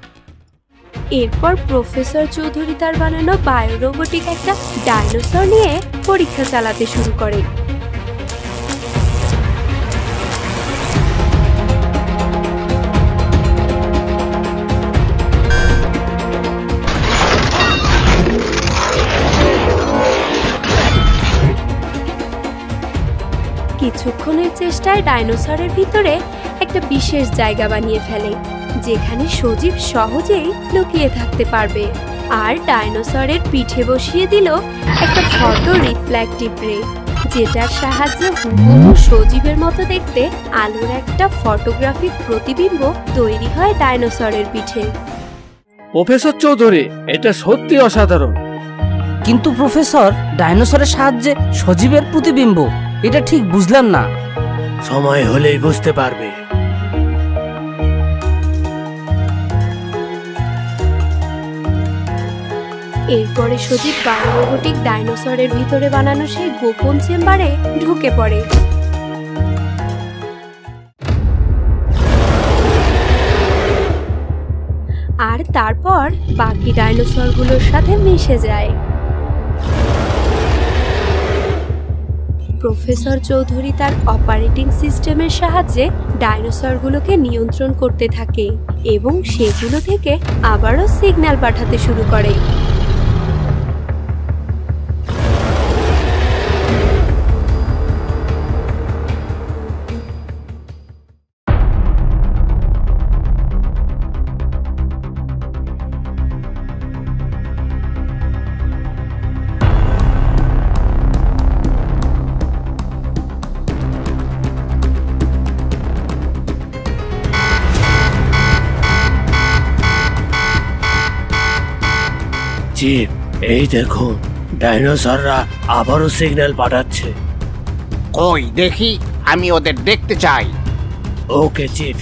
এরপর প্রফেসর চৌধুরী তার বানানো বায়োরোবোটিক একটা ডাইনোসর নিয়ে পরীক্ষা চালাতে শুরু করে। কিছুক্ষণের চেষ্টায় ডাইনোসরের ভিতরে একটা বিশেষ জায়গা বানিয়ে ফেলে, যেখানে সজীব সহজেই লুকিয়ে থাকতে পারবে। আর ডাইনোসরের পিঠে বসিয়ে দিল একটা ফটো রিফ্লেক্টিভ রে, যেটার সাহায্যে হুবহু সজীবের মতো দেখতে আলোর একটা ফটোগ্রাফিক প্রতিবিম্ব তৈরি হয় ডাইনোসরের পিঠে। প্রফেসর চৌধুরী, এটা সত্যি অসাধারণ। কিন্তু প্রফেসর, ডাইনোসরের সাহায্যে সজীবের প্রতিবিম্ব, এটা ঠিক বুঝলাম না। সময় হলেই বুঝতে পারবে। এরপরে সজীব বায়োরোবটিক ডাইনোসরের ভিতরে বানানো সেই গোপন চেম্বারে ঢুকে পড়ে। আর তারপর বাকি ডাইনোসরগুলোর সাথে মিশে যায়। প্রফেসর চৌধুরী তার অপারেটিং সিস্টেমের সাহায্যে ডাইনোসরগুলোকে নিয়ন্ত্রণ করতে থাকে এবং সেগুলো থেকে আবারও সিগন্যাল পাঠাতে শুরু করে। চিফ, এই দেখুন ডাইনোসররা আবারও সিগন্যাল পাঠাচ্ছে। কই দেখি, আমি ওদের দেখতে চাই। ওকে চিফ।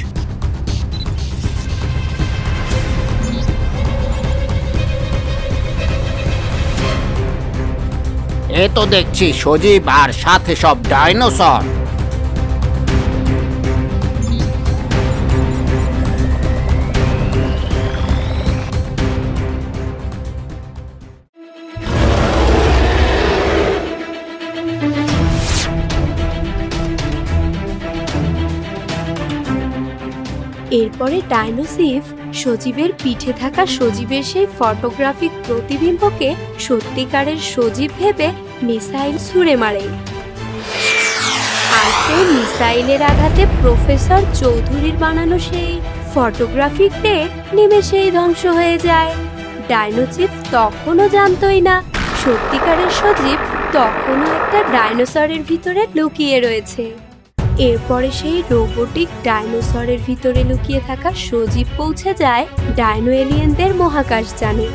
এ তো দেখছি সজীব আর সাথে সব ডাইনোসর। এরপরে ডাইনোসিফ সজীবের পিঠে থাকা সজীবের সেই ফটোগ্রাফিক প্রতিবিম্বকে সত্যিকারের সজীব ভেবে মিসাইল ছুঁড়ে মারে। আর সেই মিসাইলের আঘাতে প্রফেসর চৌধুরীর বানানো সেই ফটোগ্রাফিক ডে নিমেষেই ধ্বংস হয়ে যায়। ডাইনোচিফ তখনও জানতই না সত্যিকারের সজীব তখনও একটা ডাইনোসরের ভিতরে লুকিয়ে রয়েছে। এরপরে সেই রোবোটিক ডাইনোসরের ভিতরে লুকিয়ে থাকা সজীব পৌঁছে যায় ডাইনো এলিয়েনদের মহাকাশযানে।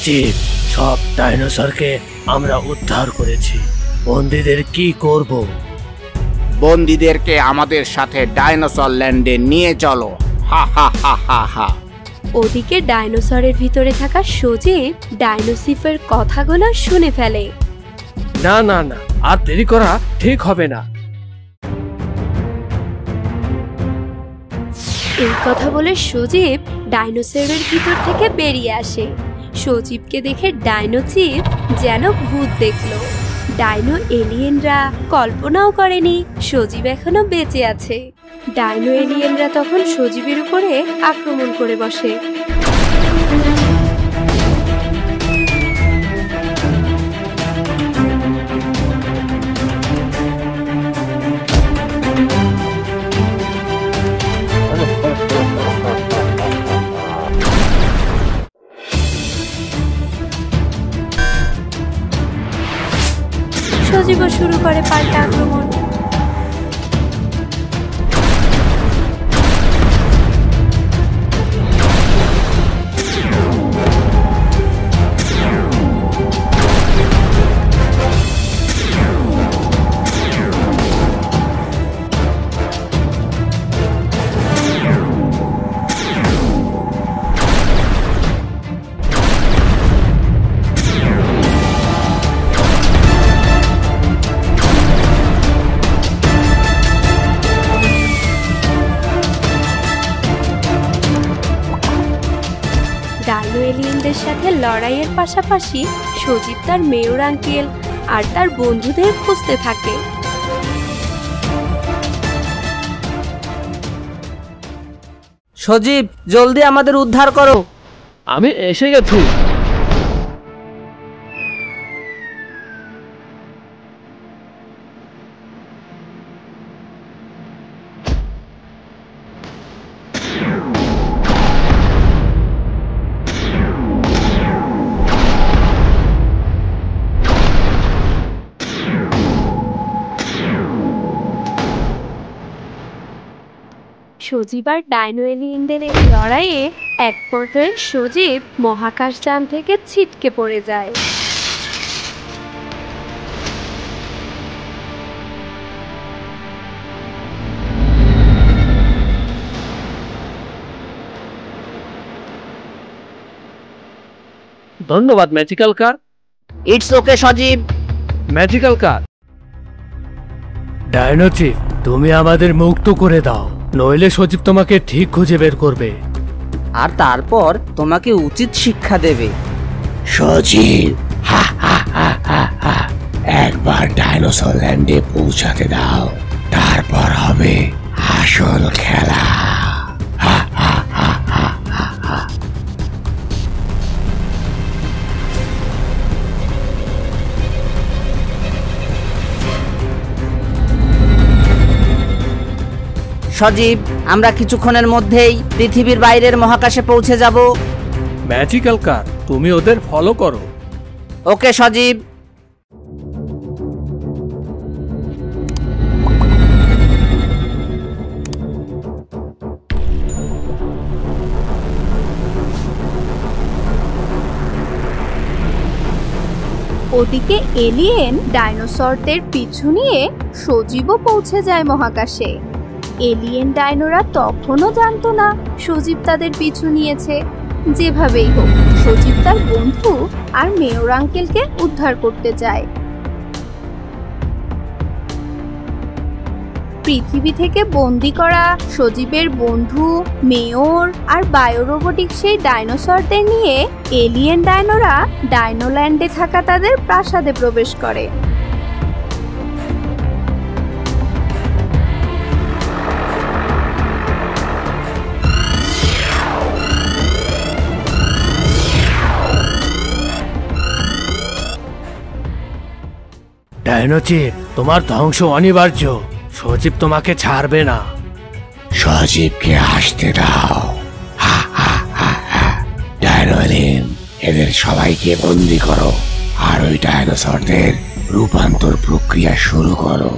চিফ, সব ডাইনোসরকে আমরা উদ্ধার করেছি। বন্দীদের কি করব? বন্দীদেরকে আমাদের সাথে ডাইনোসর ল্যান্ডে নিয়ে চলো। হা হা হা হা হা। ওদিকে ডাইনোসরের ভিতরে থাকা সজীব ডাইনোসিফের কথাগুলো শুনে ফেলে। না না না, আর দেরি করা ঠিক হবে না। এই কথা বলে সজীব ডাইনোসরের ভিতর থেকে বেরিয়ে আসে। সজীবকে দেখে ডাইনোচিফ যেন ভূত দেখলো। ডাইনো এলিয়েনরা কল্পনাও করেনি সজীব এখনো বেঁচে আছে। ডাইনো এলিয়েনরা তখন সজীবের উপরে আক্রমণ করে বসে। সজীবও শুরু করে পাল্টা আক্রমণ। ডাইনো এলিয়েনদের সাথে লড়াইয়ের পাশাপাশি সজীব তার মেয়র আঙ্কেল আর তার বন্ধুদের খুঁজতে থাকে। সজীব, জলদি আমাদের উদ্ধার করো। আমি এসে গেছি। সজীব আর ডাইনো এলিয়েনদের এই লড়াইয়ে এক পর্যায়ে সজীব মহাকাশযান থেকে ছিটকে পড়ে যায়। ধন্যবাদ magical car. It's okay Sajib. Magical car. Dino chief, তুমি আমাদের মুক্ত করে দাও, নইলে সজীব তোমাকে ঠিক খুঁজে বের করবে। আর তারপর তোমাকে উচিত শিক্ষা দেবে। সজীব, হা হা হা হা হা, একবার ডাইনোসর ল্যান্ডে পৌঁছাতে দাও, তারপর হবে আসল খেলা। হা হা হা হা হা হা। সজীব, আমরা কিছুক্ষণের মধ্যেই পৃথিবীর বাইরের মহাকাশে পৌঁছে যাব। ম্যাজিক্যাল কার, তুমি ওদের ফলো করো। ওকে সজীব। ওদিকে এলিয়েন ডাইনোসরদের পিছু নিয়ে সজীবও পৌঁছে যায় মহাকাশে। এলিয়েন ডাইনোরা তখনও জানতো না সজীব তাদের পিছু নিয়েছে। যেভাবেই হোক, সজীব তার বন্ধু আর মেয়র আঙ্কেলকে উদ্ধার করতে চায়। পৃথিবী থেকে বন্দি করা সজীবের বন্ধু, মেয়র আর বায়োরোবটিক সেই ডাইনোসরদের নিয়ে এলিয়েন ডাইনোরা ডাইনোল্যান্ডে থাকা তাদের প্রাসাদে প্রবেশ করে। ডাইনো চিফ, তোমার ধ্বংস অনিবার্য, সজীব তোমাকে ছাড়বে না। সজীবকে আসতে দাও। হা হা হা হা। ডাইনোলিন, এদের সবাইকে বন্দি করো আর ওই ডাইনোসরদের রূপান্তর প্রক্রিয়া শুরু করো।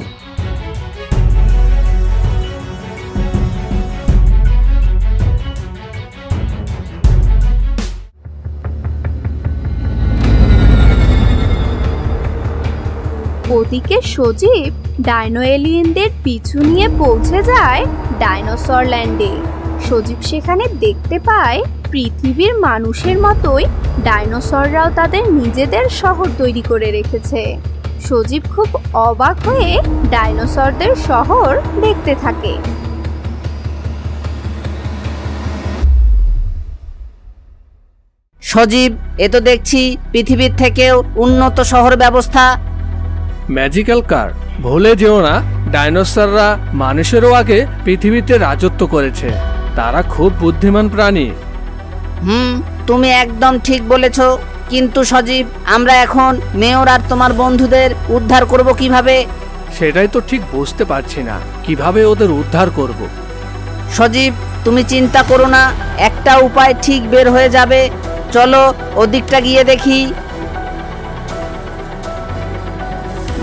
ওদিকে সজীব ডাইনো এলিয়েনদের পিছু নিয়ে পৌঁছে যায় ডাইনোসর ল্যান্ডে। সজীব সেখানে দেখতে পায় পৃথিবীর মানুষের মতোই ডাইনোসররাও তাদের নিজেদের শহর তৈরি করে রেখেছে। সজীব খুব অবাক হয়ে ডাইনোসরদের শহর দেখতে থাকে। সজীব, এ তো দেখছি পৃথিবীর থেকেও উন্নত শহর ব্যবস্থা। ম্যাজিক্যাল কার, ভুলে যেও না ডাইনোসররা মানুষেরও আগে পৃথিবীতে রাজত্ব করেছে। তারা খুব বুদ্ধিমান প্রাণী। তুমি একদম ঠিক বলেছ। কিন্তু সজীব, আমরা এখন মেয়র আর তোমার বন্ধুদের উদ্ধার করব কিভাবে? সেটাই তো ঠিক বুঝতে পারছি না, কিভাবে ওদের উদ্ধার করব। সজীব, তুমি চিন্তা করো না, একটা উপায় ঠিক বের হয়ে যাবে। চলো ওদিকটা গিয়ে দেখি।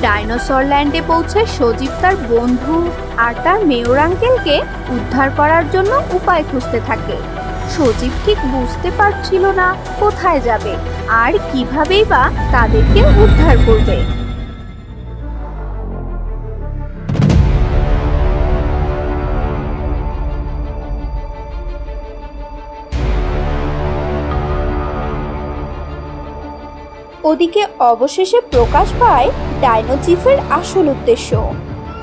ডাইনোসর ল্যান্ডে পৌঁছে সজীব তার বন্ধু আর তার মেয়র আঙ্কেলকে উদ্ধার করার জন্য উপায় খুঁজতে থাকে। সজীব ঠিক বুঝতে পারছিল না কোথায় যাবে আর কিভাবেই বা তাদেরকে উদ্ধার করবে। ওদিকে অবশেষে প্রকাশ পায় ডাইনো চিফের আসল উদ্দেশ্য।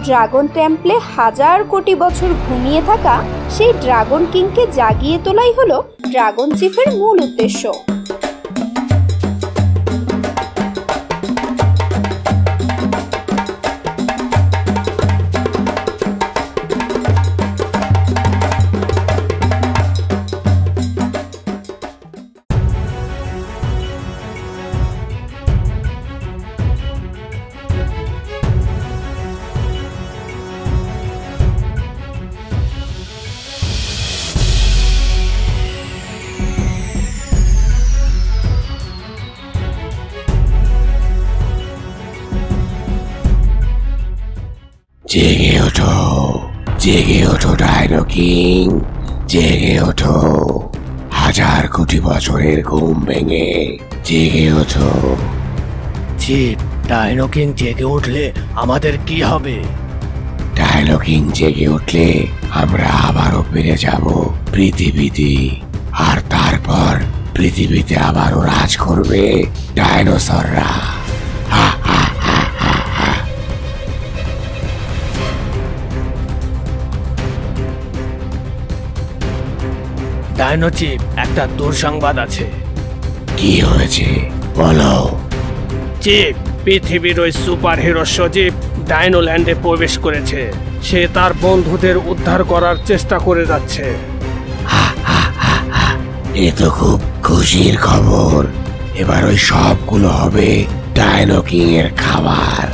ড্রাগন টেম্পলে হাজার কোটি বছর ঘুমিয়ে থাকা সেই ড্রাগন কিংকে জাগিয়ে তোলাই হলো ড্রাগন চিফের মূল উদ্দেশ্য। জেগে ওঠো, জেগে ওঠো ডাইনো কিং, জেগে ওঠো। হাজার কোটি বছরের ঘুম ভেঙে জেগে ওঠো। চিফ, ডাইনো কিং জেগে উঠলে আমাদের কি হবে? ডাইনো কিং জেগে উঠলে আমরা আবারও ফিরে যাব পৃথিবীতে, আর তারপর পৃথিবীতে আবারও রাজ করবে ডাইনোসররা। ডাইনো চিফ, একটা দুঃসংবাদ আছে। কি হয়েছে বলো। চিফ, পৃথিবীর ওই সুপার হিরো সজীব ডাইনোল্যান্ডে প্রবেশ করেছে। সে তার বন্ধুদের উদ্ধার করার চেষ্টা করে যাচ্ছে। এ তো খুব খুশির খবর। এবার ওই সবগুলো হবে ডাইনো কিং এর খাবার।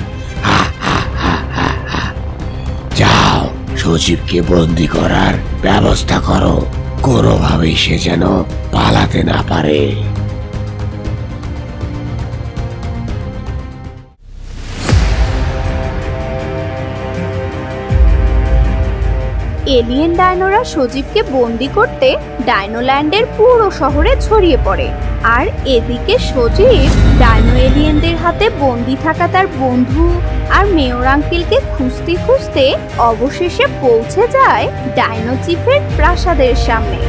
যাও, সজীবকে বন্দি করার ব্যবস্থা করো, কোনোভাবেই সে যেন পালাতে না পারে। এলিয়েন ডাইনোরা সজীবকে বন্দি করতে ডাইনোল্যান্ডের পুরো শহরে ছড়িয়ে পড়ে। আর এদিকে সজীব ডাইনো এলিয়েনদের হাতে বন্দি থাকা তার বন্ধু আর মেয়র আঙ্কেলকে খুঁজতে খুঁজতে অবশেষে পৌঁছে যায় ডাইনো চিফের প্রাসাদের সামনে।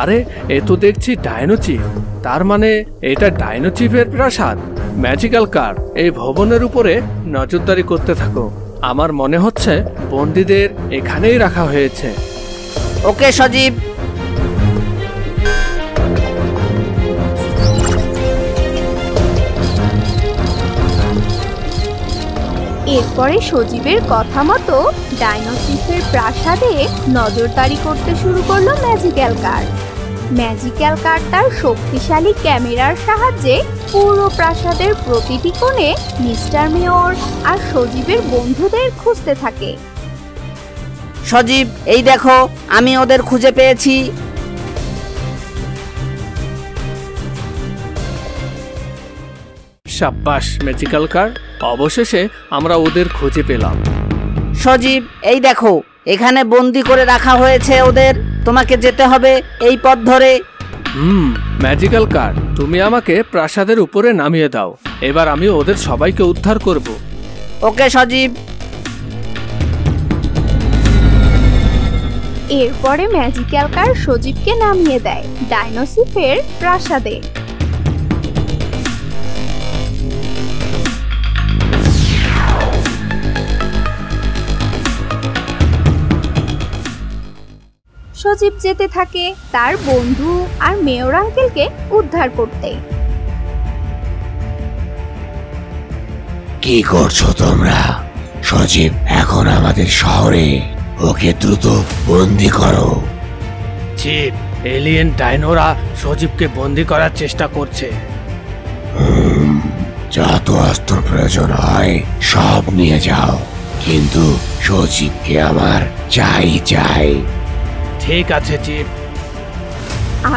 আরে, এ তো দেখছি ডাইনো চিফ। তার মানে এটা ডাইনো চিফের প্রাসাদ। ম্যাজিক্যাল কার, এই ভবনের উপরে নজরদারি করতে থাকো। আমার মনে হচ্ছে বন্দীদের এখানেই রাখা হয়েছে। ওকে সজীব। এরপরে সজীবের কথা মতো ডাইনো চিফের প্রাসাদে নজরদারি করতে শুরু করলো ম্যাজিক্যাল কার। ম্যাজিক্যাল কার তার শক্তিশালী ক্যামেরার সাহায্যে পুরো প্রাসাদের প্রতিটি কোণে মিস্টার মেয়র আর সজীবের বন্ধুদের খুঁজতে থাকে। সজীব, এই দেখো, আমি ওদের খুঁজে পেয়েছি। সাব্বাস ম্যাজিক্যাল কার, অবশেষে আমরা ওদের খুঁজে পেলাম। সজীব, এই দেখো, এখানে বন্দি করে রাখা হয়েছে ওদের। তোমাকে যেতে হবে এই পথ ধরে। ম্যাজিক্যাল কার, তুমি আমাকে প্রাসাদের উপরে নামিয়ে দাও। এবার আমি ওদের সবাইকে উদ্ধার করব। ওকে সজীব। এরপরে ম্যাজিক্যাল কার সজীবকে নামিয়ে দেয় ডাইনো চিফের প্রাসাদে। সজীব যেতে থাকে তার বন্ধু আর মেয়র আঙ্কেলকে উদ্ধার করতে। কি করছো তোমরা? সজীব এখন আমাদের শহরে, ওকে দ্রুত বন্দি করো। চিফ, এলিয়েন ডাইনোরা সজীবকে বন্দি করার চেষ্টা করছে। যত অস্ত্র প্রয়োজন হয় সব নিয়ে যাও, কিন্তু সজীবকে আমার চাই। ঠিক আছে চিফ।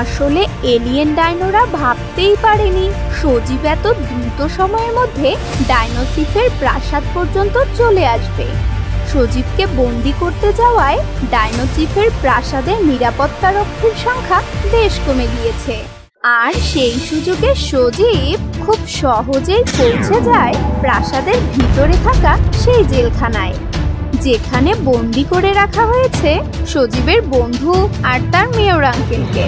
আসলে এলিয়েন ডাইনোরা ভাবতেই পারেনি সজীব এত দ্রুত সময়ের মধ্যে ডাইনো চিফের প্রাসাদ পর্যন্ত চলে আসবে। সজীবকে বন্দি করতে যাওয়ায় ডাইনো চিফের প্রাসাদের নিরাপত্তা রক্ষীর সংখ্যা বেশ কমে গিয়েছে। আর সেই সুযোগে সজীব খুব সহজেই পৌঁছে যায় প্রাসাদের ভিতরে থাকা সেই জেলখানায়, যেখানে বন্দি করে রাখা হয়েছে সজীবের বন্ধু আর তার মেয়র আঙ্কেলকে।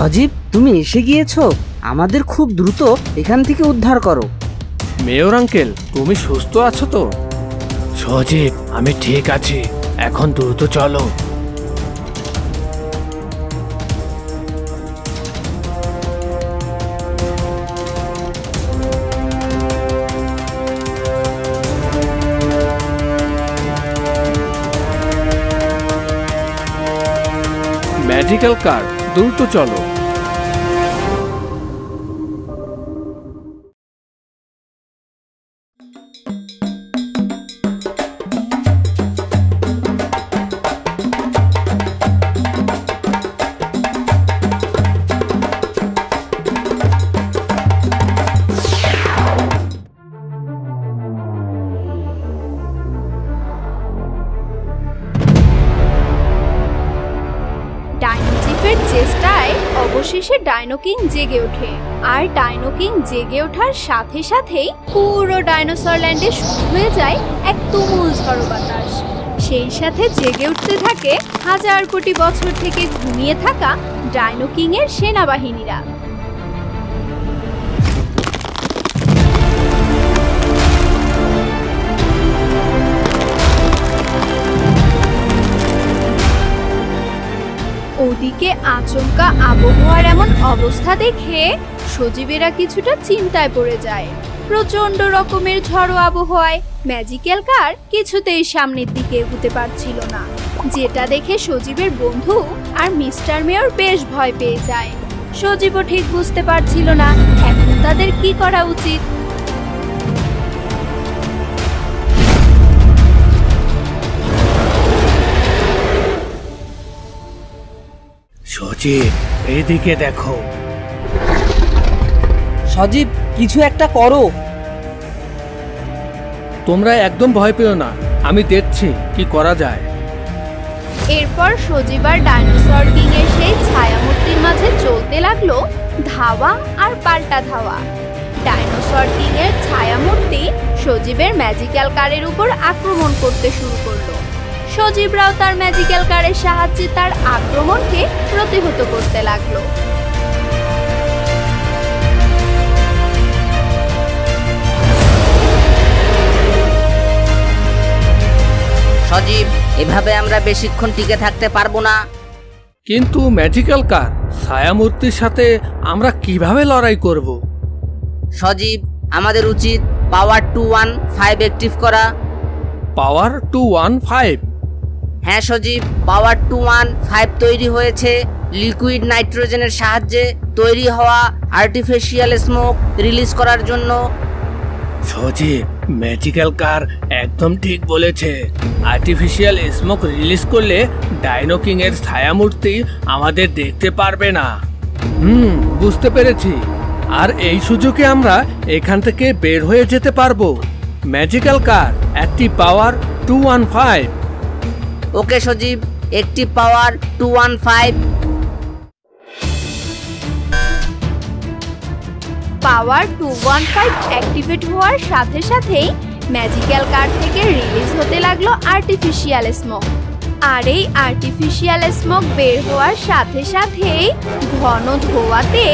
সজীব, তুমি এসে গিয়েছো। আমাদের খুব দ্রুত এখান থেকে উদ্ধার করো। মেয়র আঙ্কেল, তুমি সুস্থ আছো তো? সজীব, আমি ঠিক আছি, এখন দ্রুত চলো। ম্যাজিক্যাল কার, দ্রুত চলো। ডাইনোচিফের চেষ্টায় অবশেষে ডাইনো কিং জেগে ওঠে, আর ডাইনো কিং জেগে ওঠার সাথে সাথেই পুরো ডাইনোসর ল্যান্ডে শুরু হয়ে যায় এক তুমুল ঝড়ো বাতাস। সেই সাথে জেগে উঠতে থাকে হাজার কোটি বছর থেকে ঘুমিয়ে থাকা ডাইনো কিং এর সেনাবাহিনীরা। ওদিকে আচমকা আবহাওয়ার এমন অবস্থা দেখে সজীবেরা কিছুটা চিন্তায় পড়ে যায়। প্রচন্ড রকমের ঝড়ো আবহাওয়ায় ম্যাজিক্যাল কার কিছুতেই সামনের দিকে এগোতে পারছিল না, যেটা দেখে সজীবের বন্ধু আর মিস্টার মেয়র বেশ ভয় পেয়ে যায়। সজীবও ঠিক বুঝতে পারছিল না এখন তাদের কি করা উচিত। সজীব, এদিকে দেখো। সজীব, কিছু একটা করো। তোমরা একদম ভয় পেও না, আমি দেখছি কি করা যায়। এরপর সজীব আর ডাইনোসর কিং এর সেই ছায়ামূর্তির মাঝে চলতে লাগলো ধাওয়া আর পাল্টা ধাওয়া। ডাইনোসর কিং এর ছায়ামূর্তি সজীবের ম্যাজিক্যাল কারের উপর আক্রমণ করতে শুরু করলো। সজীবরাও তার ম্যাজিক্যাল কারের সাহায্যে তার আক্রমণকে প্রতিহত করতে লাগলো। সজীব, এভাবে আমরা বেশিক্ষণ টিকে থাকতে পারবো না। কিন্তু ম্যাজিক্যাল কার, ছায়ামূর্তির সাথে আমরা কিভাবে লড়াই করব? সজীব, আমাদের উচিত পাওয়ার 215 অ্যাক্টিভ করা। পাওয়ার 215? হ্যাঁ সজীব, পাওয়ার 215 তৈরি হয়েছে লিকুইড নাইট্রোজেনের সাহায্যে তৈরি হওয়া আর্টিফিশিয়াল স্মোক রিলিজ করার জন্য। সজীব, ম্যাজিক্যাল কার একদম ঠিক বলেছে। আর্টিফিশিয়াল স্মোক রিলিজ করলে ডাইনো কিং এর ছায়ামূর্তি আমাদের দেখতে পারবে না। বুঝতে পেরেছি। আর এই সুযোগে আমরা এখান থেকে বের হয়ে যেতে পারবো। ম্যাজিক্যাল কার, একটি পাওয়ার 215। ওকে সজীব, একটি পাওয়ার 215। পাওয়ার 215 অ্যাক্টিভেট হওয়ার সাথে সাথেই ম্যাজিক্যাল কার থেকে রিলিজ হতে লাগলো আর্টিফিশিয়াল স্মোক। আর এই আর্টিফিশিয়াল স্মোক বের হওয়ার সাথে সাথেই ঘন ধোঁয়াতে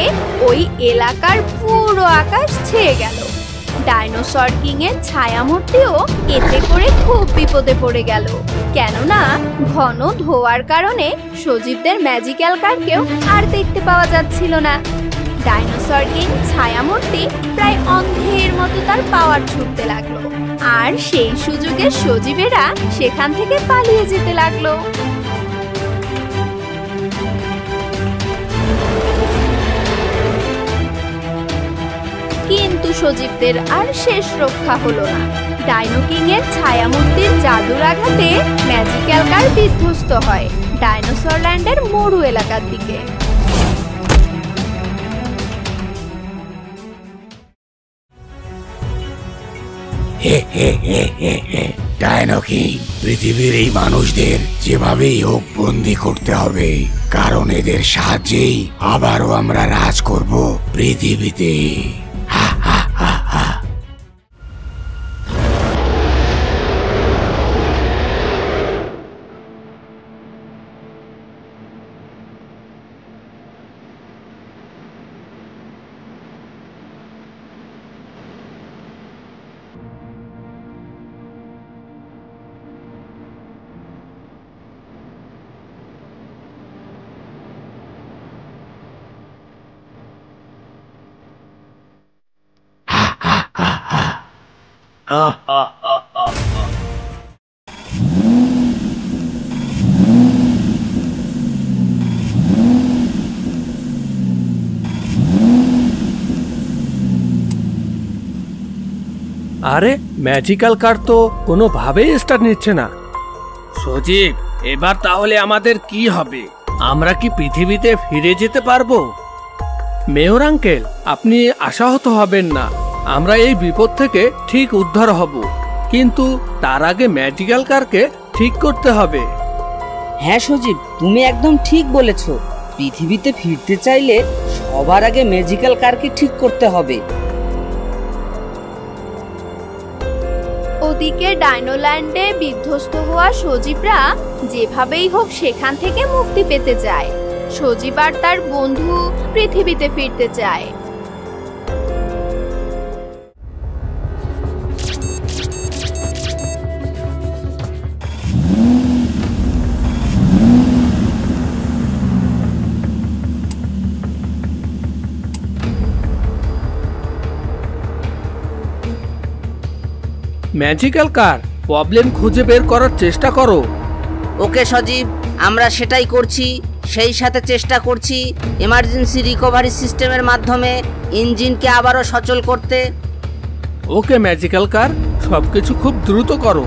ওই এলাকার পুরো আকাশ ছেয়ে গেল। ডাইনোসর কিং এর ছায়ামূর্তিও এতে করে খুব বিপদে পড়ে গেল, কেননা ঘন ধোঁয়ার কারণে সজীবদের ম্যাজিক্যাল কারকেও আর দেখতে পাওয়া যাচ্ছিল না। ডাইনোসর কিং ছায়ামূর্তি প্রায় অন্ধের মতো তার পাওয়ার ছুটতে লাগলো, আর সেই সুযোগে সজীবেরা সেখান থেকে পালিয়ে যেতে লাগলো। কিন্তু সজীবদের আর শেষ রক্ষা হলো না। ডাইনো কিং এর ছায়ামূর্তির জাদুর আঘাতে ম্যাজিক্যাল কার বিধ্বস্ত হয় ডাইনোসর ল্যান্ডের মরু এলাকার দিকে। ডাইনো কিং, পৃথিবীর এই মানুষদের যেভাবেই হোক বন্দি করতে হবে, কারণ এদের সাহায্যেই আবারও আমরা রাজ করব পৃথিবীতে। আরে ম্যাজিক্যাল কার তো কোনোভাবেই স্টার্ট নিচ্ছে না। সজীব, এবার তাহলে আমাদের কি হবে? আমরা কি পৃথিবীতে ফিরে যেতে পারবো? মেয়র আঙ্কেল, আপনি আশাহত হবেন না, আমরা এই বিপদ থেকে ঠিক উদ্ধার হব, কিন্তু তার আগে ম্যাজিক্যাল কারকে ঠিক করতে হবে। হ্যাঁ সজীব, তুমি একদম ঠিক বলেছ। পৃথিবীতে ফিরতে চাইলে সবার আগে ম্যাজিক্যাল কারকে ঠিক করতে হবে। ওদিকে ডাইনোল্যান্ডে বিধ্বস্ত হওয়া সজীবরা যেভাবেই হোক সেখান থেকে মুক্তি পেতে চায়। সজীব আর তার বন্ধু পৃথিবীতে ফিরতে চায়। ম্যাজিক্যাল কার, প্রবলেম খুঁজে বের করার চেষ্টা করো। ওকে সজীব, আমরা সেটাই করছি। সেই সাথে চেষ্টা করছি এমার্জেন্সি রিকভারি সিস্টেমের মাধ্যমে ইঞ্জিনকে আবারও সচল করতে। ওকে ম্যাজিক্যাল কার, সবকিছু খুব দ্রুত করো।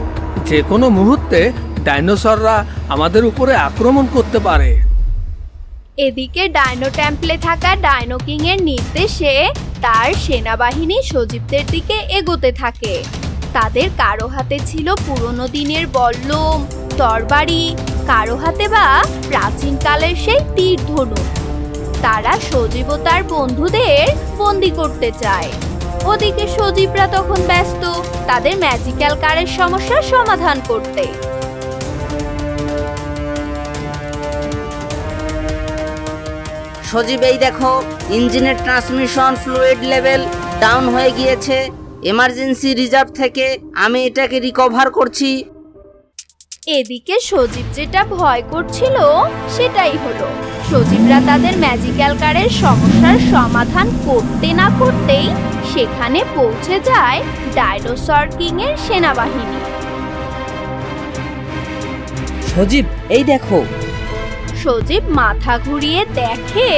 যে কোনো মুহূর্তে ডাইনোসররা আমাদের উপরে আক্রমণ করতে পারে। এদিকে ডাইনো টেম্পলে থাকা ডাইনো কিং এর নির্দেশে তার সেনাবাহিনী সজীবদের দিকে এগোতে থাকে। তাদের কারো হাতে ছিল পুরনো দিনের বল্লম, তরবারি, কারো হাতে বা প্রাচীনকালের সেই তীর ধনুক। তারা সজীব ও তার বন্ধুদের বন্দি করতে চায়। ওদিকে সজীবরা তখন ব্যস্ত তাদের ম্যাজিক্যাল কারের সমস্যার সমাধান করতে। সজীব, এই দেখো, ইঞ্জিনের ট্রান্সমিশন ফ্লুইড লেভেল ডাউন হয়ে গিয়েছে। এমার্জেন্সি রিজার্ভ থেকে আমি এটাকে রিকভার করছি। এদিকে সজীব যেটা ভয় করছিল সেটাই হলো। সজীবরা তাদের ম্যাজিক্যাল কারের সমস্যার সমাধান করতে না করতেই সেখানে পৌঁছে যায় ডাইনোসর কিং এর সেনাবাহিনী। সজীব, এই দেখো। সজীব মাথা ঘুরিয়ে দেখে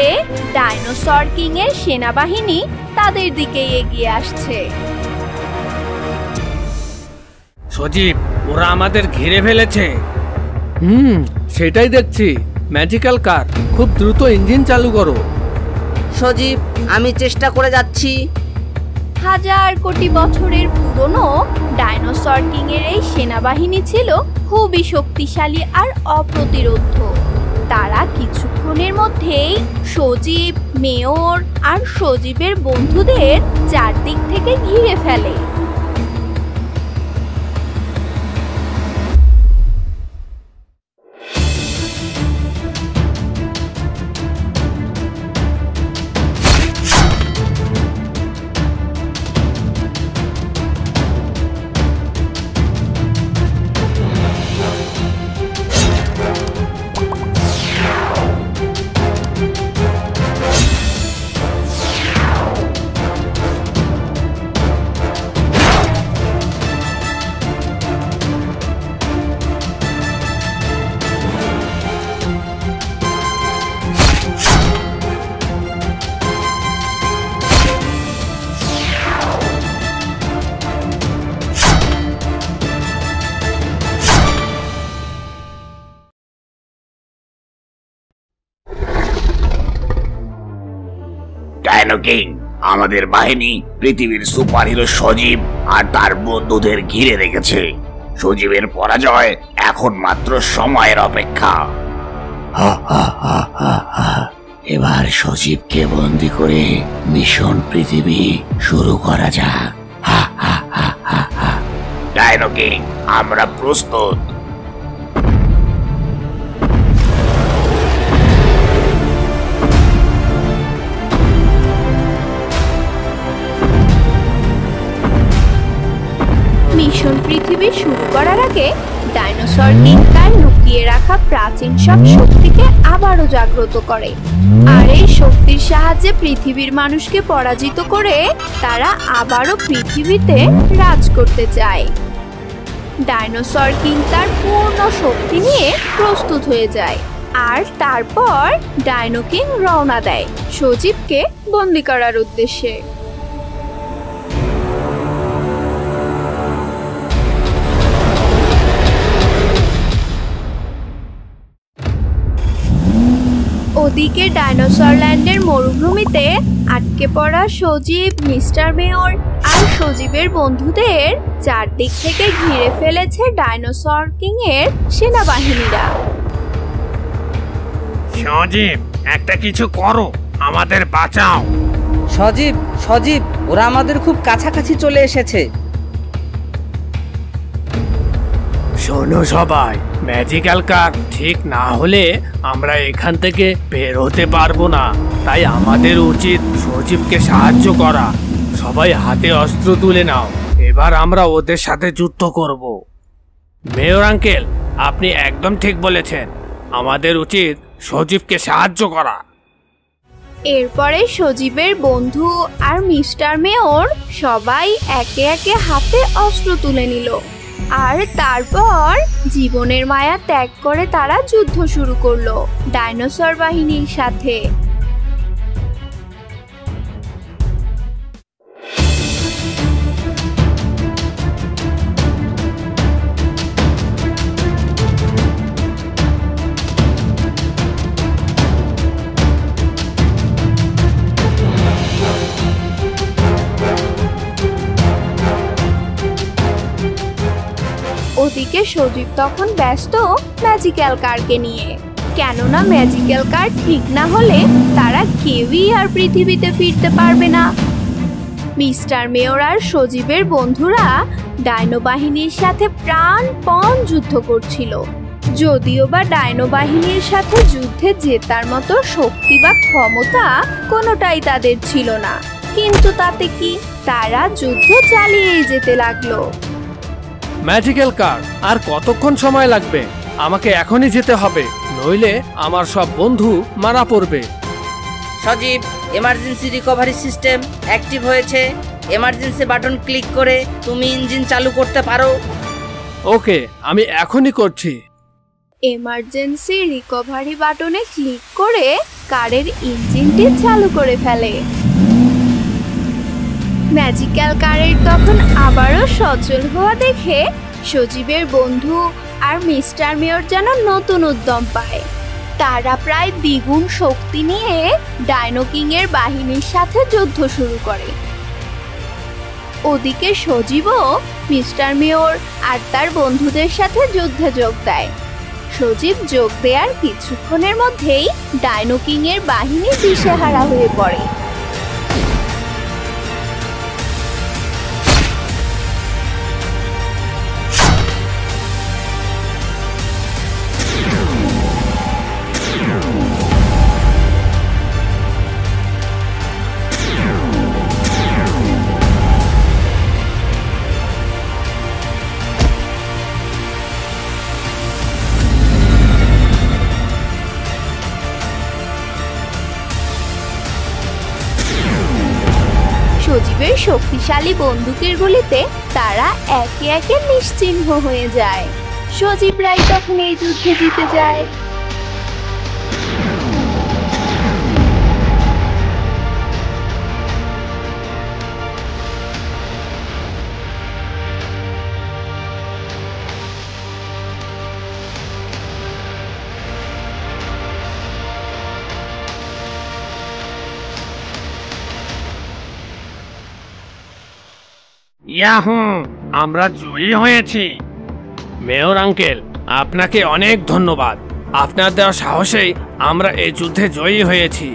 ডাইনোসর কিং এর সেনাবাহিনী তাদের দিকে এগিয়ে আসছে। সজীব, ওরা আমাদের ঘিরে ফেলেছে। সেটাই দেখছি। ম্যাজিক্যাল কার, খুব দ্রুত ইঞ্জিন চালু করো। সজীব, আমি চেষ্টা করে যাচ্ছি। হাজার কোটি বছরের পুরনো ডাইনোসর কিং এর এই সেনাবাহিনী ছিল খুবই শক্তিশালী আর অপ্রতিরোধ। তারা কিছুক্ষণের মধ্যেই সজীব, মেয়র আর সজীবের বন্ধুদের চারদিক থেকে ঘিরে ফেলে। ডাইনো কিং, আমাদের বাহিনী পৃথিবীর সুপারহিরো সজীব আর তার বন্ধুদের ঘিরে রেখেছে। সজীবের পরাজয় এখন মাত্র সময়ের অপেক্ষা। এবার সজীবকে বন্দি করে মিশন পৃথিবী শুরু করা যাক। ডাইনো কিং, আমরা প্রস্তুত। মিশন পৃথিবী শুরু করার আগে ডাইনোসর কিং তার লুকিয়ে রাখা প্রাচীন সব শক্তিকে আবারও জাগ্রত করে। আর এই শক্তির সাহায্যে পৃথিবীর মানুষকে পরাজিত করে তারা আবারও পৃথিবীতে রাজ করতে চায়। ডাইনোসর কিং তার পূর্ণ শক্তি নিয়ে প্রস্তুত হয়ে যায়, আর তারপর ডাইনো কিং রওনা দেয় সজীবকে বন্দি করার উদ্দেশ্যে। ওদিকে ডাইনোসর ল্যান্ডের মরুভূমিতে আটকে পড়া সজীব, মিস্টার মেয়র আর সজীবের বন্ধুদের চারদিক থেকে ঘিরে ফেলেছে ডাইনোসর কিং এর সেনাবাহিনীরা। সজীব, একটা কিছু করো, আমাদের বাঁচাও। সজীব, সজীব, ওরা আমাদের খুব কাছাকাছি চলে এসেছে। শোনো সবাই, ম্যাজিক্যাল কার ঠিক না হলে আমরা এখান থেকে বের হতে পারবো না। তাই আমাদের উচিত সজীবকে সাহায্য করা। সবাই হাতে অস্ত্র তুলে নাও, এবার আমরা ওদের সাথে যুদ্ধ করব। মেয়র আঙ্কেল, আপনি একদম ঠিক বলেছেন, আমাদের উচিত সজীবকে সাহায্য করা। এরপরে সজীবের বন্ধু আর মিস্টার মেয়র সবাই একে একে হাতে অস্ত্র তুলে নিল, আর তারপর জীবনের মায়া ত্যাগ করে তারা যুদ্ধ শুরু করলো ডাইনোসর বাহিনীর সাথে। ওদিকে সজীব তখন ব্যস্ত ম্যাজিক্যাল কারকে নিয়ে, কেননা ম্যাজিক্যাল কার ঠিক না হলে তারা কেউই আর পৃথিবীতে ফিরতে পারবে না। মিস্টার মেয়র আর সজীবের বন্ধুরা ডাইনো বাহিনীর সাথে প্রাণপণ যুদ্ধ করছিল। যদিও বা ডাইনো বাহিনীর সাথে যুদ্ধে জেতার মতো শক্তি বা ক্ষমতা কোনোটাই তাদের ছিল না, কিন্তু তাতে কি, তারা যুদ্ধ চালিয়েই যেতে লাগলো। ম্যাজিক্যাল কার, আর কতক্ষণ সময় লাগবে? আমাকে এখনই যেতে হবে, নইলে আমার সব বন্ধু মারা পড়বে। সজীব, এমার্জেন্সি রিকভারি সিস্টেম অ্যাক্টিভ হয়েছে। এমার্জেন্সি বাটন ক্লিক করে তুমি ইঞ্জিন চালু করতে পারো। ওকে, আমি এখনই করছি। এমার্জেন্সি রিকভারি বাটনে ক্লিক করে কারের ইঞ্জিনটি চালু করে ফেলে। ম্যাজিক্যাল কারের তখন আবারও সচল হওয়া দেখে সজীবের বন্ধু আর মিস্টার মেয়র যেন নতুন উদ্যম পায়। তারা প্রায় দ্বিগুণ শক্তি নিয়ে ডাইনো কিং এর বাহিনীর সাথে যুদ্ধ শুরু করে। ওদিকে সজীবও মিস্টার মেয়র আর তার বন্ধুদের সাথে যুদ্ধে যোগ দেয়। সজীব যোগ দেওয়ার কিছুক্ষণের মধ্যেই ডাইনো কিং এর বাহিনী দিশেহারা হয়ে পড়ে। সজীবের শক্তিশালী বন্দুকের গুলিতে তারা একে একে নিশ্চিহ্ন হয়ে যায়। সজীবরাই তখন এই যুদ্ধে জিতে যায়। ইয়াহু, আমরা জয়ী হয়েছি। মেয়র আঙ্কেল, আপনাকে অনেক ধন্যবাদ। আপনার দেওয়া সাহসেই আমরা এই যুদ্ধে জয়ী হয়েছি।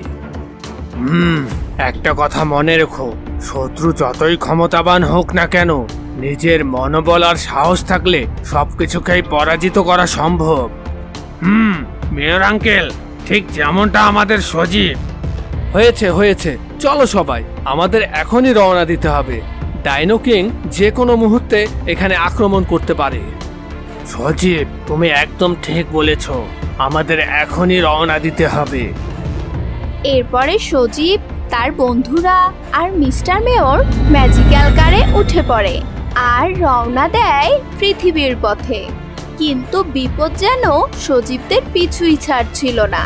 একটা কথা মনে রেখো, শত্রু যতই ক্ষমতাবান হোক না কেন, নিজের মনোবল আর সাহস থাকলে সবকিছুকেই পরাজিত করা সম্ভব। মেয়র আঙ্কেল, ঠিক যেমনটা আমাদের সজীব। হয়েছে হয়েছে, চলো সবাই, আমাদের এখনই রওনা দিতে হবে। ডাইনো কিং যে কোনো মুহূর্তে এখানে আক্রমণ করতে পারে। সজীব, তুমি একদম ঠিক বলেছ, আমাদের এখনই রওনা দিতে হবে। এরপরে সজীব, তার বন্ধুরা আর মিস্টার মেয়র ম্যাজিক্যাল কারে উঠে পড়ে আর রওনা দেয় পৃথিবীর পথে। কিন্তু বিপদ যেন সজীবদের পিছুই ছাড়ছিল না।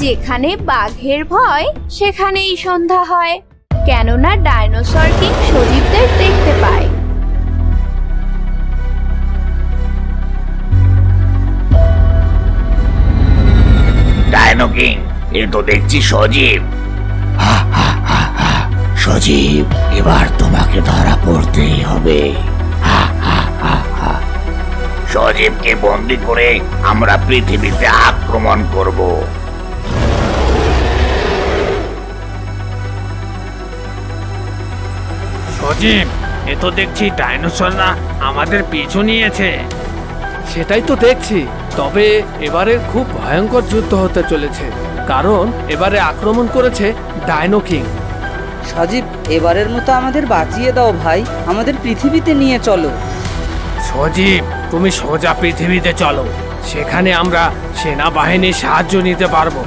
যেখানে বাঘের ভয় সেখানেই সন্ধ্যা হয়, কেননা ডাইনোসর কিং সজীবদের দেখতে পায়। ডাইনো কিং, এ তো দেখছি সজীব। সজীব, এবার তোমাকে ধরা পড়তেই হবে। সজীবকে বন্দি করে আমরা পৃথিবীতে আক্রমণ করব। সজীব, এ তো দেখছি ডাইনোসররা আমাদের পিছু নিয়েছে। সেটাই তো দেখছি, তবে এবারে খুব ভয়ঙ্কর যুদ্ধ হতে চলেছে, কারণ এবারে আক্রমণ করেছে ডাইনো কিং। সজীব, এবারের মতো আমাদের বাঁচিয়ে দাও ভাই, আমাদের পৃথিবীতে নিয়ে চলো। সজীব, তুমি সোজা পৃথিবীতে চলো, সেখানে আমরা সেনাবাহিনীর সাহায্য নিতে পারবো।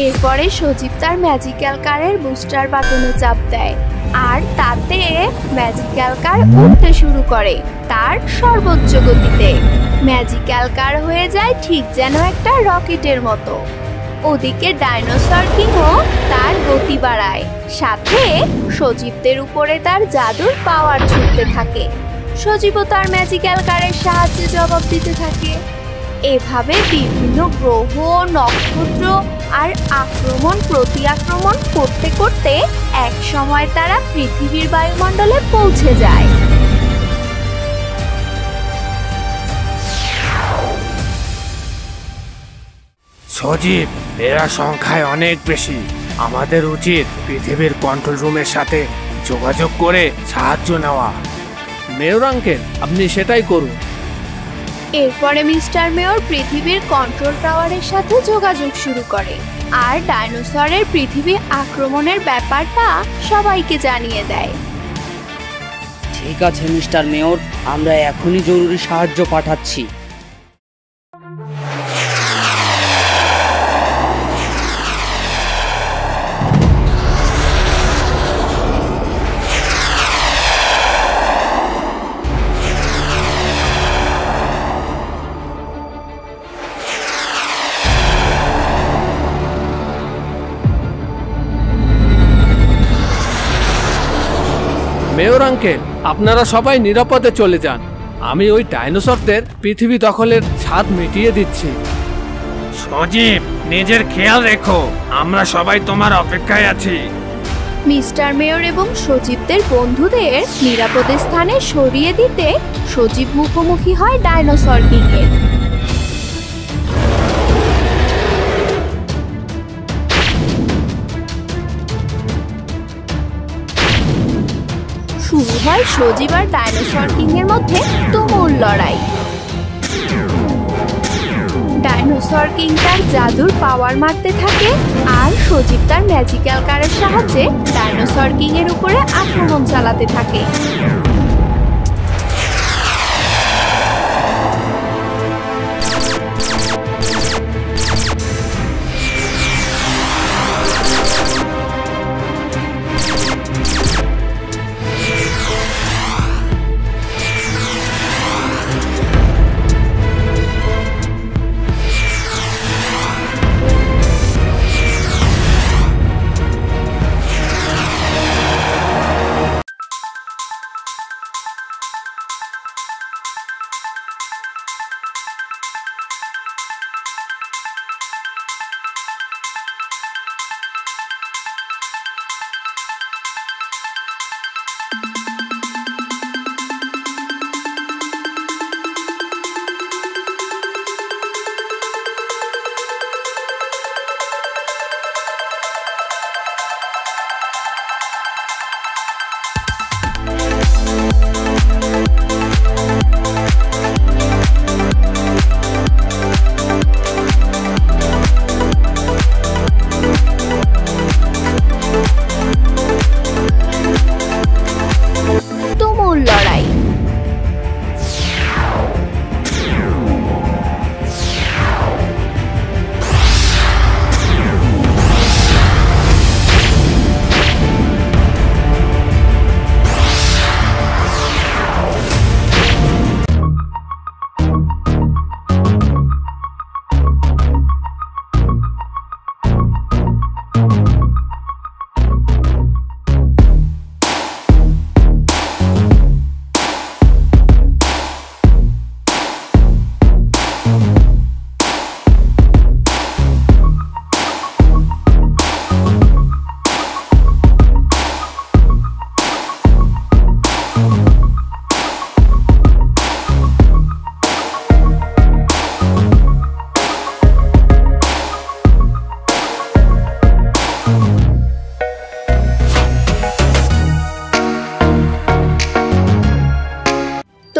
এরপরে সজীব তার ম্যাজিক্যাল কারের বুস্টার বাটনে চাপ দেয় আর তাতে ম্যাজিক্যাল কার উঠতে শুরু করে তার সর্বোচ্চ গতিতে। ম্যাজিক্যাল কার হয়ে যায় ঠিক যেন একটা রকেটের মতো। ওদিকে ডাইনোসর কিংও তার গতি বাড়ায়, সাথে সজীবদের উপরে তার জাদুর পাওয়ার ছুটতে থাকে। সজীবও তার ম্যাজিক্যাল কারের সাহায্যে জবাব দিতে থাকে। এভাবে বিভিন্ন গ্রহ, নক্ষত্র আর আক্রমণ প্রতি আক্রমণ করতে করতে এক সময় তারা পৃথিবীর বায়ুমণ্ডলে পৌঁছে যায়। সজীব, এরা সংখ্যায় অনেক বেশি, আমাদের উচিত পৃথিবীর কন্ট্রোল রুমের সাথে যোগাযোগ করে সাহায্য নেওয়া। মেয়র আঙ্কেল, আপনি সেটাই করুন। এরপরে মিস্টার মেয়র পৃথিবীর কন্ট্রোল টাওয়ারের সাথে যোগাযোগ শুরু করে আর ডাইনোসরের পৃথিবী আক্রমণের ব্যাপারটা সবাইকে জানিয়ে দেয়। ঠিক আছে মিস্টার মেয়র, আমরা এখনই জরুরি সাহায্য পাঠাচ্ছি। মেয়র আঙ্কেল, আপনারা সবাই নিরাপদে চলে যান, আমি ওই ডাইনোসরদের পৃথিবী দখলের স্বাদ মিটিয়ে দিচ্ছি। সজীব, নিজের খেয়াল রেখো, আমরা সবাই তোমার অপেক্ষায় আছি। মিস্টার মেয়র এবং সজীবদের বন্ধুদের নিরাপদ স্থানে সরিয়ে দিতে সজীব মুখোমুখি হয় ডাইনোসর কিংয়ের। শুরু হয় সজীব আর ডাইনোসর কিংয়ের মধ্যে তুমুল লড়াই। ডাইনোসর কিং তার জাদুর পাওয়ার মারতে থাকে আর সজীব তার ম্যাজিক্যাল কারের সাহায্যে ডাইনোসর কিং এর উপরে আক্রমণ চালাতে থাকে।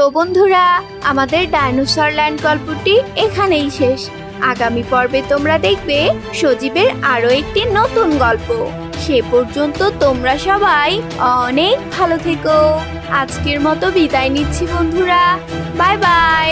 তো বন্ধুরা, আমাদের ডাইনোসর ল্যান্ড গল্পটি এখানেই শেষ। আগামী পর্বে তোমরা দেখবে সজীবের আরো একটি নতুন গল্প। সে পর্যন্ত তোমরা সবাই অনেক ভালো থেকো। আজকের মতো বিদায় নিচ্ছি বন্ধুরা, বাই বাই।